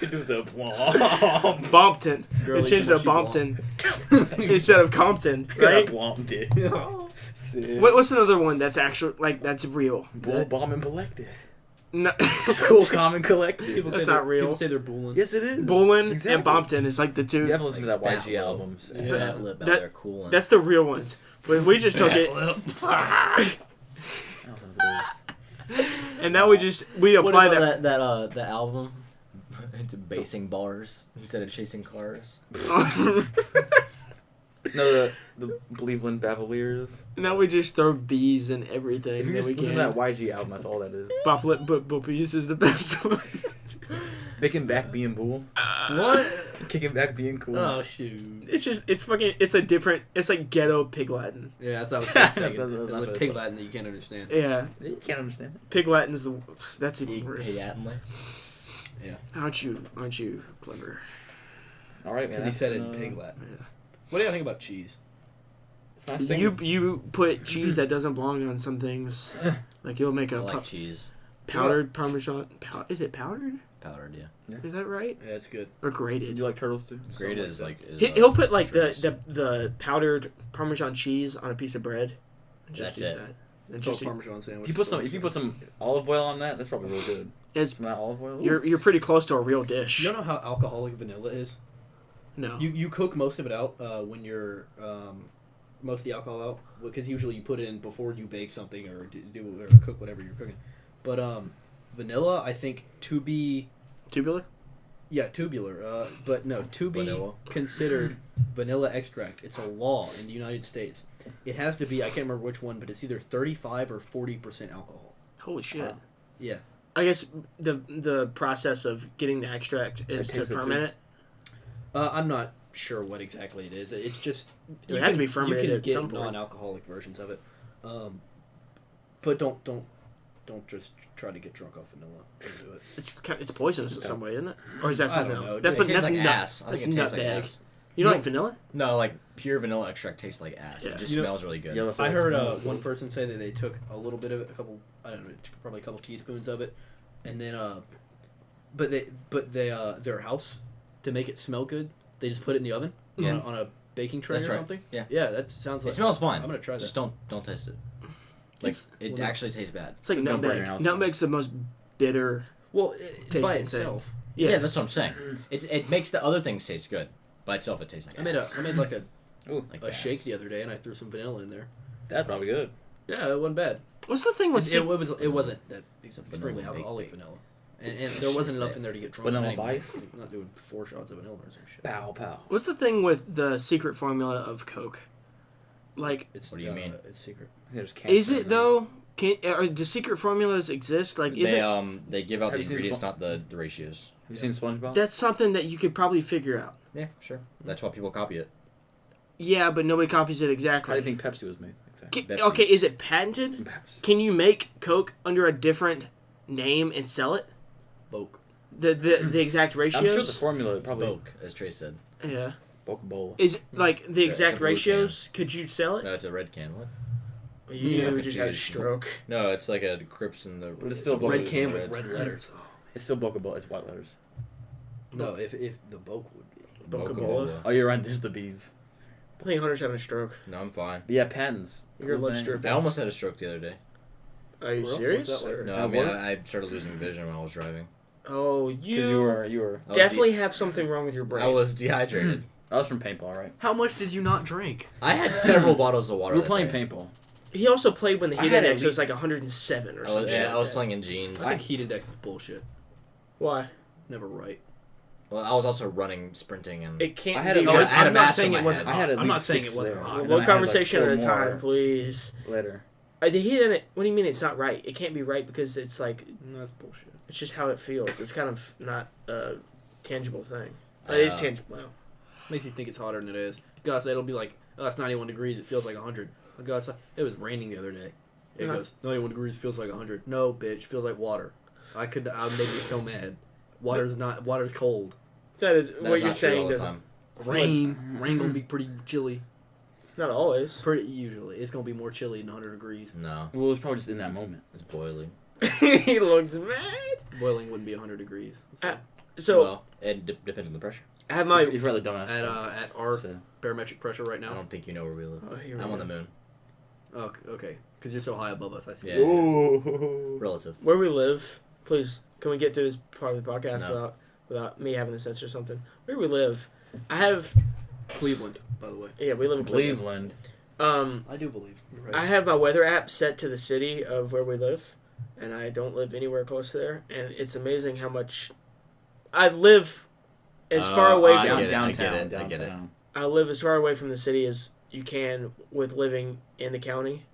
Do some Bompton. They Girly changed it to Tomoshi Bompton instead of Compton, right? What's another one that's actual, like, that's real? Bull Bomb and Collected. No. Cool, calm, and collected. People That's say not they're- real. People say they're bullying. Yes, it is. Bullen Exactly. and Bompton is like the two. You haven't listened to that Fat YG Lip. albums. Fat Lip out That- there cooling. That's the real ones. But we just took it, I don't think it is. and now we What apply about that album? Into basing bars instead of chasing cars. No, the Cleveland Cavaliers. Now we just throw B's in everything If you that just we listen can. to that YG album, that's all that is. Boppies is the best one. Kicking back being bull. What? Kicking back being cool. Oh shoot. It's a different, it's like ghetto pig Latin. Yeah, that's what I was just thinking. That's It's what like I pig thought. Latin that you can't understand. Yeah, You can't understand it. pig Latin's that's even worse. Yatley. Aren't you clever? All right, Because man. he said it in that's, pig Latin. Yeah. What do you think about cheese? It's a nice thing. You put cheese that doesn't belong on some things. Like you'll make I a like cheese. powdered Parmesan. Is it powdered? Powdered, yeah. Is that right? Yeah, it's good. Or Do grated? you like turtles too? Great like is that. like. Is, He'll put like sugars. the powdered Parmesan cheese on a piece of bread. And That's eat it. that. And Toast just eat- Parmesan sandwich. If you put some olive oil on that, that's probably real good. it's Some of that olive oil. you're pretty close to a real dish. You don't know how alcoholic vanilla is? No. You cook most of it out when you're most of the alcohol out, because usually you put it in before you bake something or do or cook whatever you're cooking. But vanilla, I think to be Tubular? tubular. But no, to be Vanilla. considered vanilla extract, it's a law in the United States. It has to be. I can't remember which one, but it's either 35 or 40% alcohol. Holy shit. Wow. Yeah. I guess the process of getting the extract is It to tastes good, ferment too. it. I'm not sure what exactly it is. It's just It would have to be fermented You can at get some point. non-alcoholic versions of it, but don't just try to get drunk off vanilla. Don't do it. It's poisonous in some way, isn't it? Or is that I something don't else? know. That's It the tastes that's like nut. ass. I That's think it tastes like nutbag. ass. You don't like vanilla? No, like pure vanilla extract tastes like ass. Yeah. It just You know- smells really good. Yeah, that's what I it heard smells. one person say that they took a little bit of it, probably a couple teaspoons of it, and then but their house, to make it smell good, they just put it in the oven Yeah. on a baking tray That's or right. something. Yeah. Yeah, that sounds like It smells fine. I'm gonna try that. Just don't taste it. Like it well, no. actually tastes bad. It's like Don't burn your nutmeg. house Nutmeg's the most bitter. Well, Tasting by thing. itself. Yes. Yeah, that's what I'm saying. It makes the other things taste good. By itself, it tastes like I made ass. like a Like a ass. shake the other day, and I threw some vanilla in there. That's probably good. Yeah, it wasn't bad. What's the thing with It wasn't that extremely Vanilla alcoholic bake. vanilla, and there wasn't enough in there to get drunk. Vanilla anyway. Vice? I'm not doing 4 shots of vanilla or some shit. Pow pow. what's the thing with the secret formula of Coke? Like, It's, What do you mean? It's secret. There's is cancer it in there. though? Do secret formulas exist? Like, is it? They give out Have the you seen ingredients, Spo- not the ratios. Have you seen SpongeBob? That's something that you could probably figure out. Yeah, sure. That's why people copy it. Yeah, but nobody copies it exactly. How do you think Pepsi was made? Exactly. Pepsi. Okay, is it patented? Pepsi. Can you make Coke under a different name and sell it? Boke. The exact I'm ratios? sure the formula It's probably Boke, as Trey said. Yeah. Boca-Bola. Is it, like the It's a exact blue ratios? Could you sell it? No, it's a red can. What? You Yeah, just had a confused. stroke. No, it's like a Crips in the. But it's still blue Red and can red. with red letters. It's still Boca-Bola. It's white letters. No, if the Boke would be. Boca-Bola. Oh, you're right. There's the B's. I think Hunter's having a stroke. No, I'm fine. But yeah, patents. Your Cool lip's thing. dripping. I almost had a stroke the other day. Are you For real? serious? What's that like? Or- No, At I mean, work? I started losing vision when I was driving. Oh, Because you, you were. I was definitely have something wrong with your brain. I was dehydrated. I was from paintball, right? How much did you not drink? I had several bottles of water. We were that playing day. paintball. He also played when the I heat had index at was like 107 or I something. was, yeah, I was playing in jeans. I think heat index is bullshit. Why? Never right. Well, I was also running, sprinting, and It can't I had be. a- I had a I'm not mask saying on it my wasn't head. I had at hot. I'm not least saying 6 it wasn't there. hot. And One I had, like, conversation at 4 a time, more please. later. The heat in it. What do you mean it's not right? It can't be right because it's like No, that's bullshit. it's just how it feels. It's kind of not a tangible thing. It is tangible. Well, Makes you think it's hotter than it is. Go outside, it'll be like, oh, it's 91 degrees. It feels like 100. I go outside. It was raining the other day. It Uh-huh. goes 91 degrees. Feels like 100. No, bitch. Feels like water. I made me so mad. Water's cold. that is That what is you're not true saying. all the Doesn't time. Rain gonna be pretty chilly. not always. Pretty usually, it's gonna be more chilly than 100 degrees. No, Well, it was probably just in that moment. it's boiling. He looks mad. Boiling wouldn't be 100 degrees. So, So Well, it depends on the pressure. I have my. You've rather dumbass. at our So, barometric pressure right I now. don't think you know where we live. Oh, here we I'm on go. the moon. Oh, okay. Because you're so high above us, I see. Yeah. Ooh. Relative. Where we live, please. Can we get through this part of the podcast No. without me having to censor something? Where we live, I have. Cleveland, by the way. Yeah, we live in Cleveland. Cleveland. I do believe. You're right. I have my weather app set to the city of where we live, and I don't live anywhere close to there. And it's amazing how much I live as far away I from. get it, I downtown. get it, I get it. downtown. I live as far away from the city as you can with living in the county.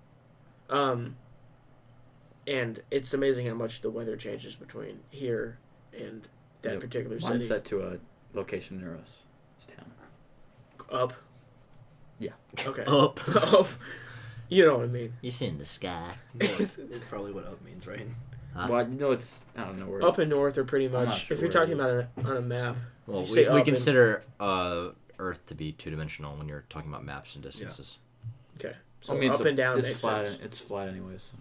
And it's amazing how much the weather changes between here and that Yep. particular Mine's city. set to a location near us. It's town. Up. Yeah. Okay. Up. Up. You know what I mean. You see in the sky. Yes, it's probably what up means, right? Huh? Well, you know, it's I don't know where. Up and north are pretty not much. sure If you're where talking it about it on a map, Well, You say we up and- consider Earth to be two-dimensional when you're talking about maps and distances. okay. So I mean, up and down it's makes flat. sense. It's flat anyways.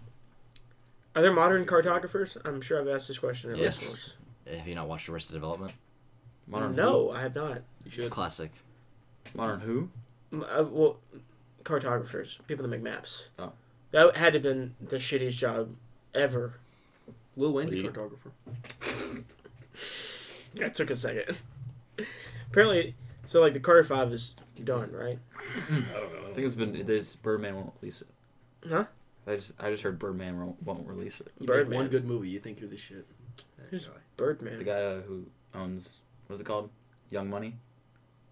Are there modern cartographers? I'm sure I've asked this question at Yes. listeners. Have you not watched Arrested Development? Modern No, I have not. You should. Classic. Who? Modern who? Well, cartographers, people that make maps. Oh. That had to have been the shittiest job ever. Lil Wayne's a What do cartographer. That took a second. Apparently, so like the Carter 5 is done, right? I think it's been. There's Birdman won't release it. Huh? I just heard Birdman won't release it. You Birdman. make one good movie, you think you're the shit. That Who's- guy. Birdman. The guy who owns what's it called? Young Money.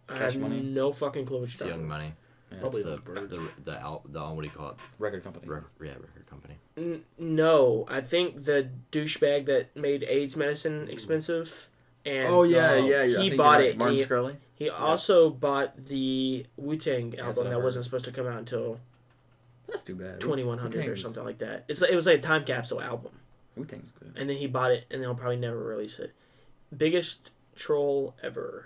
I Cash have Money? no fucking clue what It's you're Young talking about. Money. Yeah, Probably It's those birds. the what do you call it? record company. Record company. No, I think the douchebag that made AIDS medicine expensive, and Oh yeah, yeah. he I think bought you're it. Martin and Shkreli. he also bought the Wu-Tang That's album what I that heard. wasn't supposed to come out until That's too bad. 2100 or Wu-Tang's- something like that. It was like a time capsule album, Wu-Tang's good. and then he bought it, and they'll probably never release it. Biggest troll ever,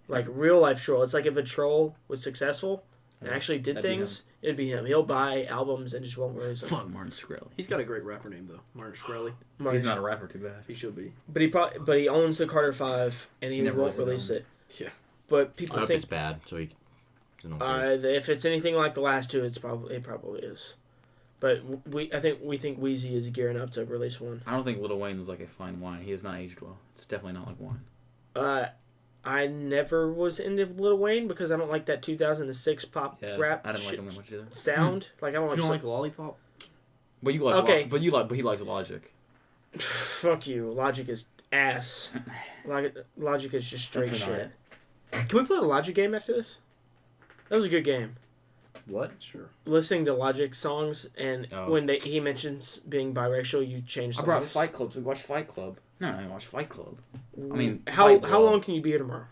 like real life troll. It's like if a troll was successful and actually did That'd be things, it'd be him. He'll buy albums and just won't release them. Fuck Martin Shkreli. He's got a great rapper name though, Martin Shkreli. He's not a rapper. Too bad. He should be. But he owns the Carter 5, and he He never won't releases release albums. it. Yeah. But I people hope think it's bad, so he. No one cares. if it's anything like the last two, it probably is. But we think Wheezy is gearing up to release one. I don't think Lil Wayne is like a fine wine. He has not aged well. It's definitely not like wine. I never was into Lil Wayne because I don't like that 2006 pop Yeah, rap I didn't like shit him that much either. sound. Like I don't You like. don't like Lollipop? But you like. Okay. But he likes Logic. Fuck you. Logic is ass. Logic is just straight That's shit. Can we play a Logic game after this? That was a good game. What? Sure. Listening to Logic songs, and Oh. when he mentions being biracial, you change I songs. brought Fight Club. So we watched Fight Club. No, I watched Fight Club. I mean, how Fight how Club. long can you be here tomorrow?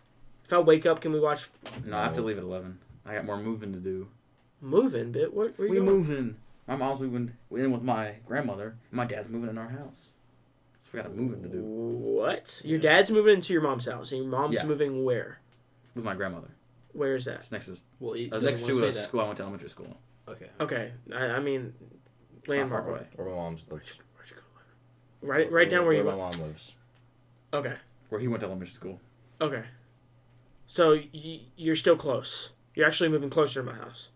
If I wake up, can we watch No, I have to leave at 11. I got more moving to do. Moving? Bit where you We going? moving. My mom's moving in with my grandmother. And my dad's moving in our house. So we got a moving to do What? Your dad's moving into your mom's house, and your mom's Yeah. moving where? with my grandmother. Where is that? It's next to Well, he next doesn't to wanna a say that. school I went to elementary school. Okay. Okay, I mean, It's not landmark far way. away. Where my mom's lives. Where'd you go? Right down where you my went. mom lives. Okay, Where he went to elementary school. okay. So you're still close. You're actually moving closer to my house.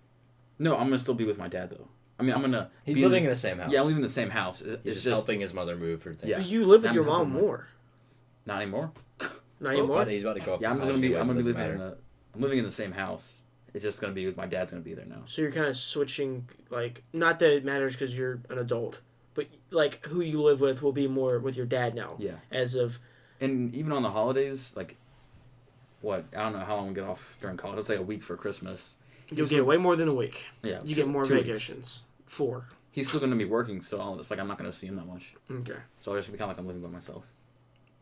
No, I'm gonna still be with my dad though. I mean, I'm gonna. He's be living in the same house. Yeah, I'm living in the same house. He's It's just helping his mother move her things. Yeah. But you live with I'm your helping mom my- more. Not anymore. Not He's anymore. about to go up Yeah, to I'm college gonna be. anyways, I'm gonna be it doesn't living in matter. I'm living in the same house. It's just gonna be with my dad's gonna be there now. So you're kind of switching, like, not that it matters because you're an adult, but like who you live with will be more with your dad now. Yeah. As of And even on the holidays, like what? I don't know how long we get off during college. Let's say a week for Christmas. You'll get way more than a week. Yeah, You get more 2 weeks. vacations. 4. He's still going to be working, so it's like I'm not going to see him that much. Okay. So I just be kind of like I'm living by myself.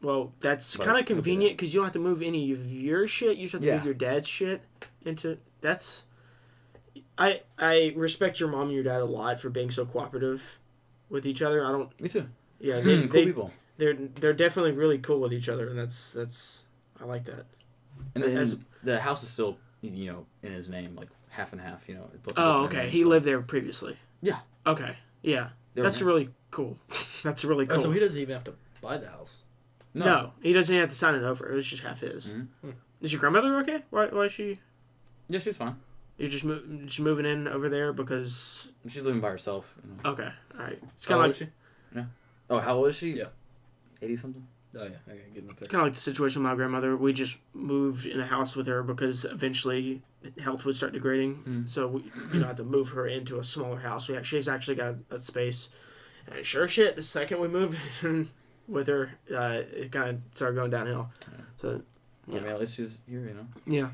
Well, that's But kind of it'll be convenient because you don't have to move any of your shit. You just have to Yeah. move your dad's shit into. That's. I respect your mom and your dad a lot for being so cooperative with each other. I don't. Me too. Yeah, Cool people. they're definitely really cool with each other, and that's I like that. And then As- the house is still, you know, in his name, like half and half. You know. both Oh, of their okay. names, He so- lived there previously. Yeah. Okay. Yeah. They were That's there. really cool. That's really cool. Oh, so he doesn't even have to buy the house. no. He doesn't even have to sign it over. It was just half his. Mhm. Is your grandmother okay? Why is she? Yeah, she's fine. You're just moving in over there because. She's living by herself. You know. Okay. All right. It's How kind old of is like she? Yeah. Oh, how old is she? Yeah. 80 something. Oh yeah, okay, getting up there. kind of like the situation with my grandmother. We just moved in a house with her because eventually health would start degrading. Mm. So we had to move her into a smaller house. She's actually got a space. And sure shit, the second we moved in with her, it kind of started going downhill. Yeah. So I Yeah. mean, at least she's here, you know. yeah.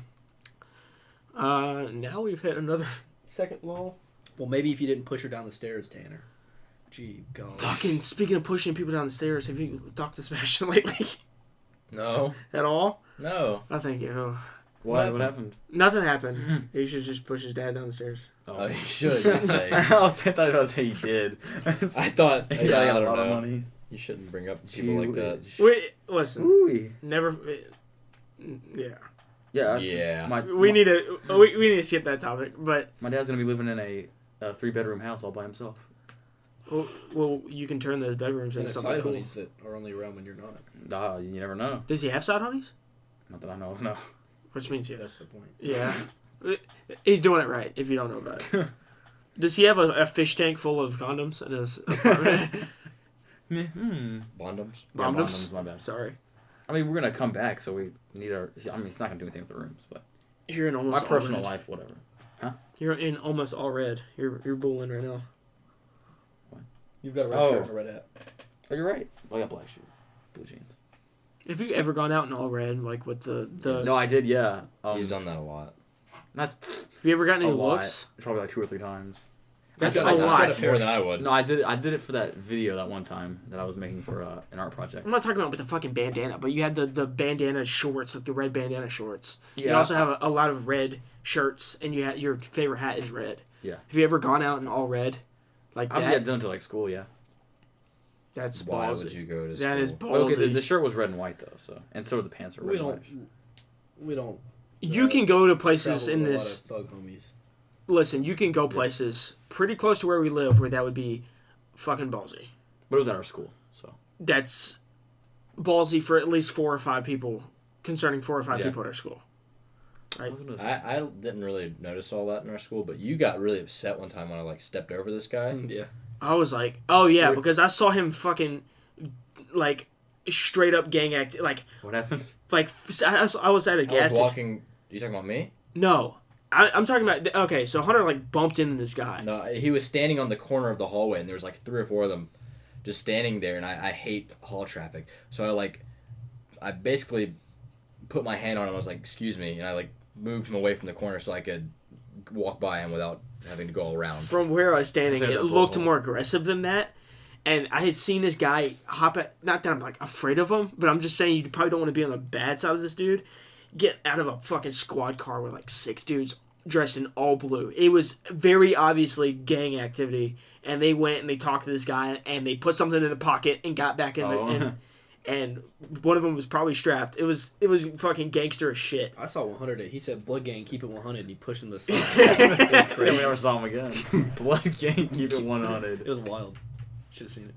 Now we've hit another second lull. Well, maybe if you didn't push her down the stairs, Tanner. Gee, God. Fucking speaking of pushing people down the stairs, have you talked to Sebastian lately No. at all? No. I think you. What happened? Nothing happened. He should just push his dad down the stairs. Oh, you should you say. I thought I was saying he did. I thought. Yeah, Yeah, I I got a don't lot of know. money. You shouldn't bring up people like that. Wait, listen. Ooh. Never. Yeah. Yeah. Yeah. We need to. We need to skip that topic. But My dad's gonna be living in a 3-bedroom house all by himself. well, you can turn those bedrooms And into side something cool. honeys that are only around when you're not. You never know. Does he have side honeys? Not that I know of. No. Which means yes. That's the point. Yeah. He's doing it right. If you don't know about it. Does he have a fish tank full of condoms in his apartment? Bondoms. Yeah, Condoms? My bad. Sorry. I mean, we're gonna come back, so we need our. I mean, it's not gonna do anything with the rooms, but You're in almost my all personal red. life, whatever. You're in almost all red. You're bulling right now. You've got a red Oh. shirt and a red hat. Oh, you're right. I got black shoes, blue jeans. Have you ever gone out in all red, like with the? No, I did. Yeah. He's done that a lot. That's Have you ever gotten a any lot. looks? It's probably like 2 or 3 times. That's He's a got he's got lot. More than I would. No, I did it for that video that one time that I was making for an art project. I'm not talking about with the fucking bandana, but you had the bandana shorts, like the red bandana shorts. You Yeah. also have a lot of red shirts, and you had your favorite hat is red. Yeah. Have you ever gone out in all red, like I've that? done it to like school, yeah. That's Why ballsy. would you go to That school? is ballsy. Well, okay, the shirt was red and white though, so and so were the pants are red We and don't. white. We don't. You can go to places travel in with a this. lot of thug homies. Listen, you can go places pretty close to where we live where that would be fucking ballsy. But it was at our school, so That's ballsy for at least 4 or 5 people, concerning 4 or 5 Yeah. people at our school. Right. was gonna say- I didn't really notice all that in our school, but you got really upset one time when I like stepped over this guy. Yeah. I was like, oh yeah, Weird. because I saw him fucking, like, straight up gang act, like What happened? I was at a I gas was station. walking. You talking about me? No, I'm talking about. Okay, so Hunter like bumped into this guy. No, he was standing on the corner of the hallway, and there was like 3 or 4 of them, just standing there. And I hate hall traffic, so I basically put my hand on him. I was like, "Excuse me," and I like moved him away from the corner so I could walk by him without having to go around. From where I was standing, I've it heard that looked before. more aggressive than that. And I had seen this guy hop at. Not that I'm like afraid of him, but I'm just saying you probably don't want to be on the bad side of this dude. Get out of a fucking squad car with like 6 dudes dressed in all blue. It was very obviously gang activity, and they went and they talked to this guy, and they put something in the pocket and got back in Oh. and one of them was probably strapped. It was fucking gangster as shit. I saw 100. He said, "Blood gang, keep it 100." And he pushed him to the Yeah. side. It was Yeah, crazy. we never saw him again. Blood gang, keep it 100. It was wild. Should have seen it.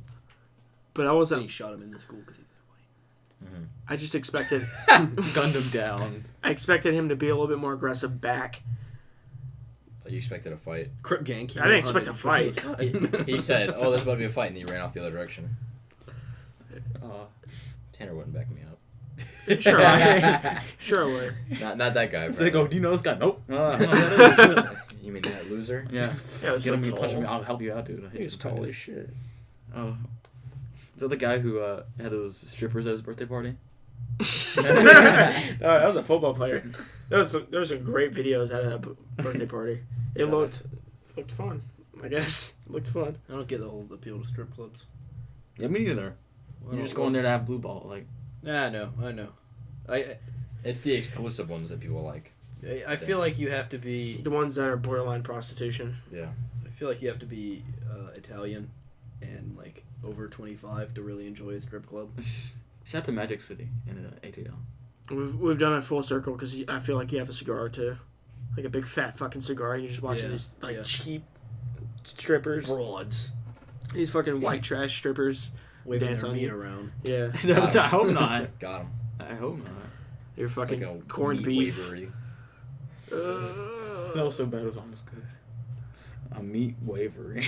But I Then wasn't. he shot him in the school because he's white. I just expected. Gunned him down. I expected him to be a little bit more aggressive back. You expected a fight. Crip gang. Keep I it didn't expect 100. a fight. Pushed him to the side. He said, "Oh, there's about to be a fight," and he ran off the other direction. Tanner wouldn't back me up. Sure, I, sure I would. Not that guy. So they go, apparently. "Do you know this guy?" Nope. I don't know who that is. You mean that loser? Yeah. Yeah, it was Get so him, you tall. punch me. I'll help you out, dude. I'll hit He you was in the tall face. as shit. Oh. Is that the guy who had those strippers at his birthday party? That was a football player. There was some great videos out of that birthday party. It looked fun. I guess it looked fun. I don't get the whole appeal to strip clubs. Yeah, me neither. You're just going there to have blue ball, like. Yeah, I know. It's the exclusive ones that people like. I feel like you have to be. The ones that are borderline prostitution. Yeah. I feel like you have to be Italian and like over 25 to really enjoy a strip club. Shout out to Magic City in ATL. We've done it full circle because I feel like you have a cigar too, like a big fat fucking cigar. And you're just watching these cheap strippers, Broads these fucking white trash strippers waving dance their on meat you. around. Yeah, I hope not. Got him. I hope not. your It's fucking like a corned meat beef. wavery. That was so bad. It was almost good. A meat wavery.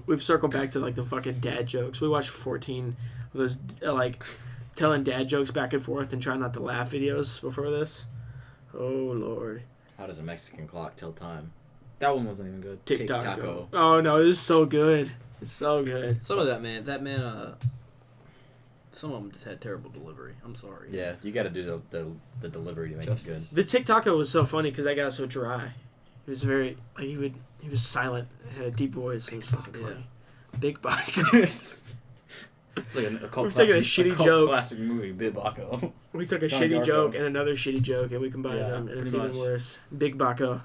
We've circled back to like the fucking dad jokes. We watched 14 of those like telling dad jokes back and forth and trying not to laugh videos before this. Oh lord. How does a Mexican clock tell time? That one wasn't even good. TikTok. Tic-taco. Oh no, it is so good. It's so good. Some of that man, some of them just had terrible delivery. I'm sorry. Yeah, you got to do the delivery to make it good. The TikTok was so funny because that guy was so dry. He was very like he was silent, had a deep voice. It was fucking funny. Big body. It's like a cult We've taken a shitty joke. classic movie, Big Baco. We took a Donnie shitty Darko. joke and another shitty joke and we combined Yeah, them and it's pretty even much. worse. Big Baco.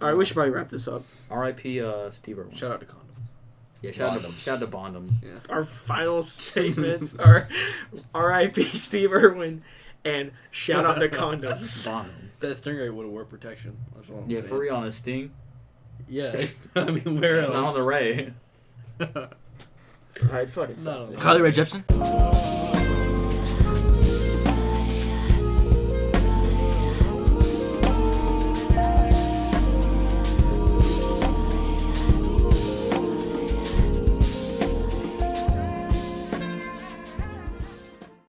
All right, we should probably wrap this up. R.I.P. Steve Irwin. Shout out to condoms. Yeah, Bondoms. shout out to Bondoms. Yeah. Our final statements are R.I.P. Steve Irwin and shout out to condoms. Bondoms. That Stingray would have wore protection. That's all I'm Yeah, saying. for real on a Sting. Yeah. I mean, where It's else? not on the Ray. All right, fucking Not stop on it. the Carly Rae Jepsen?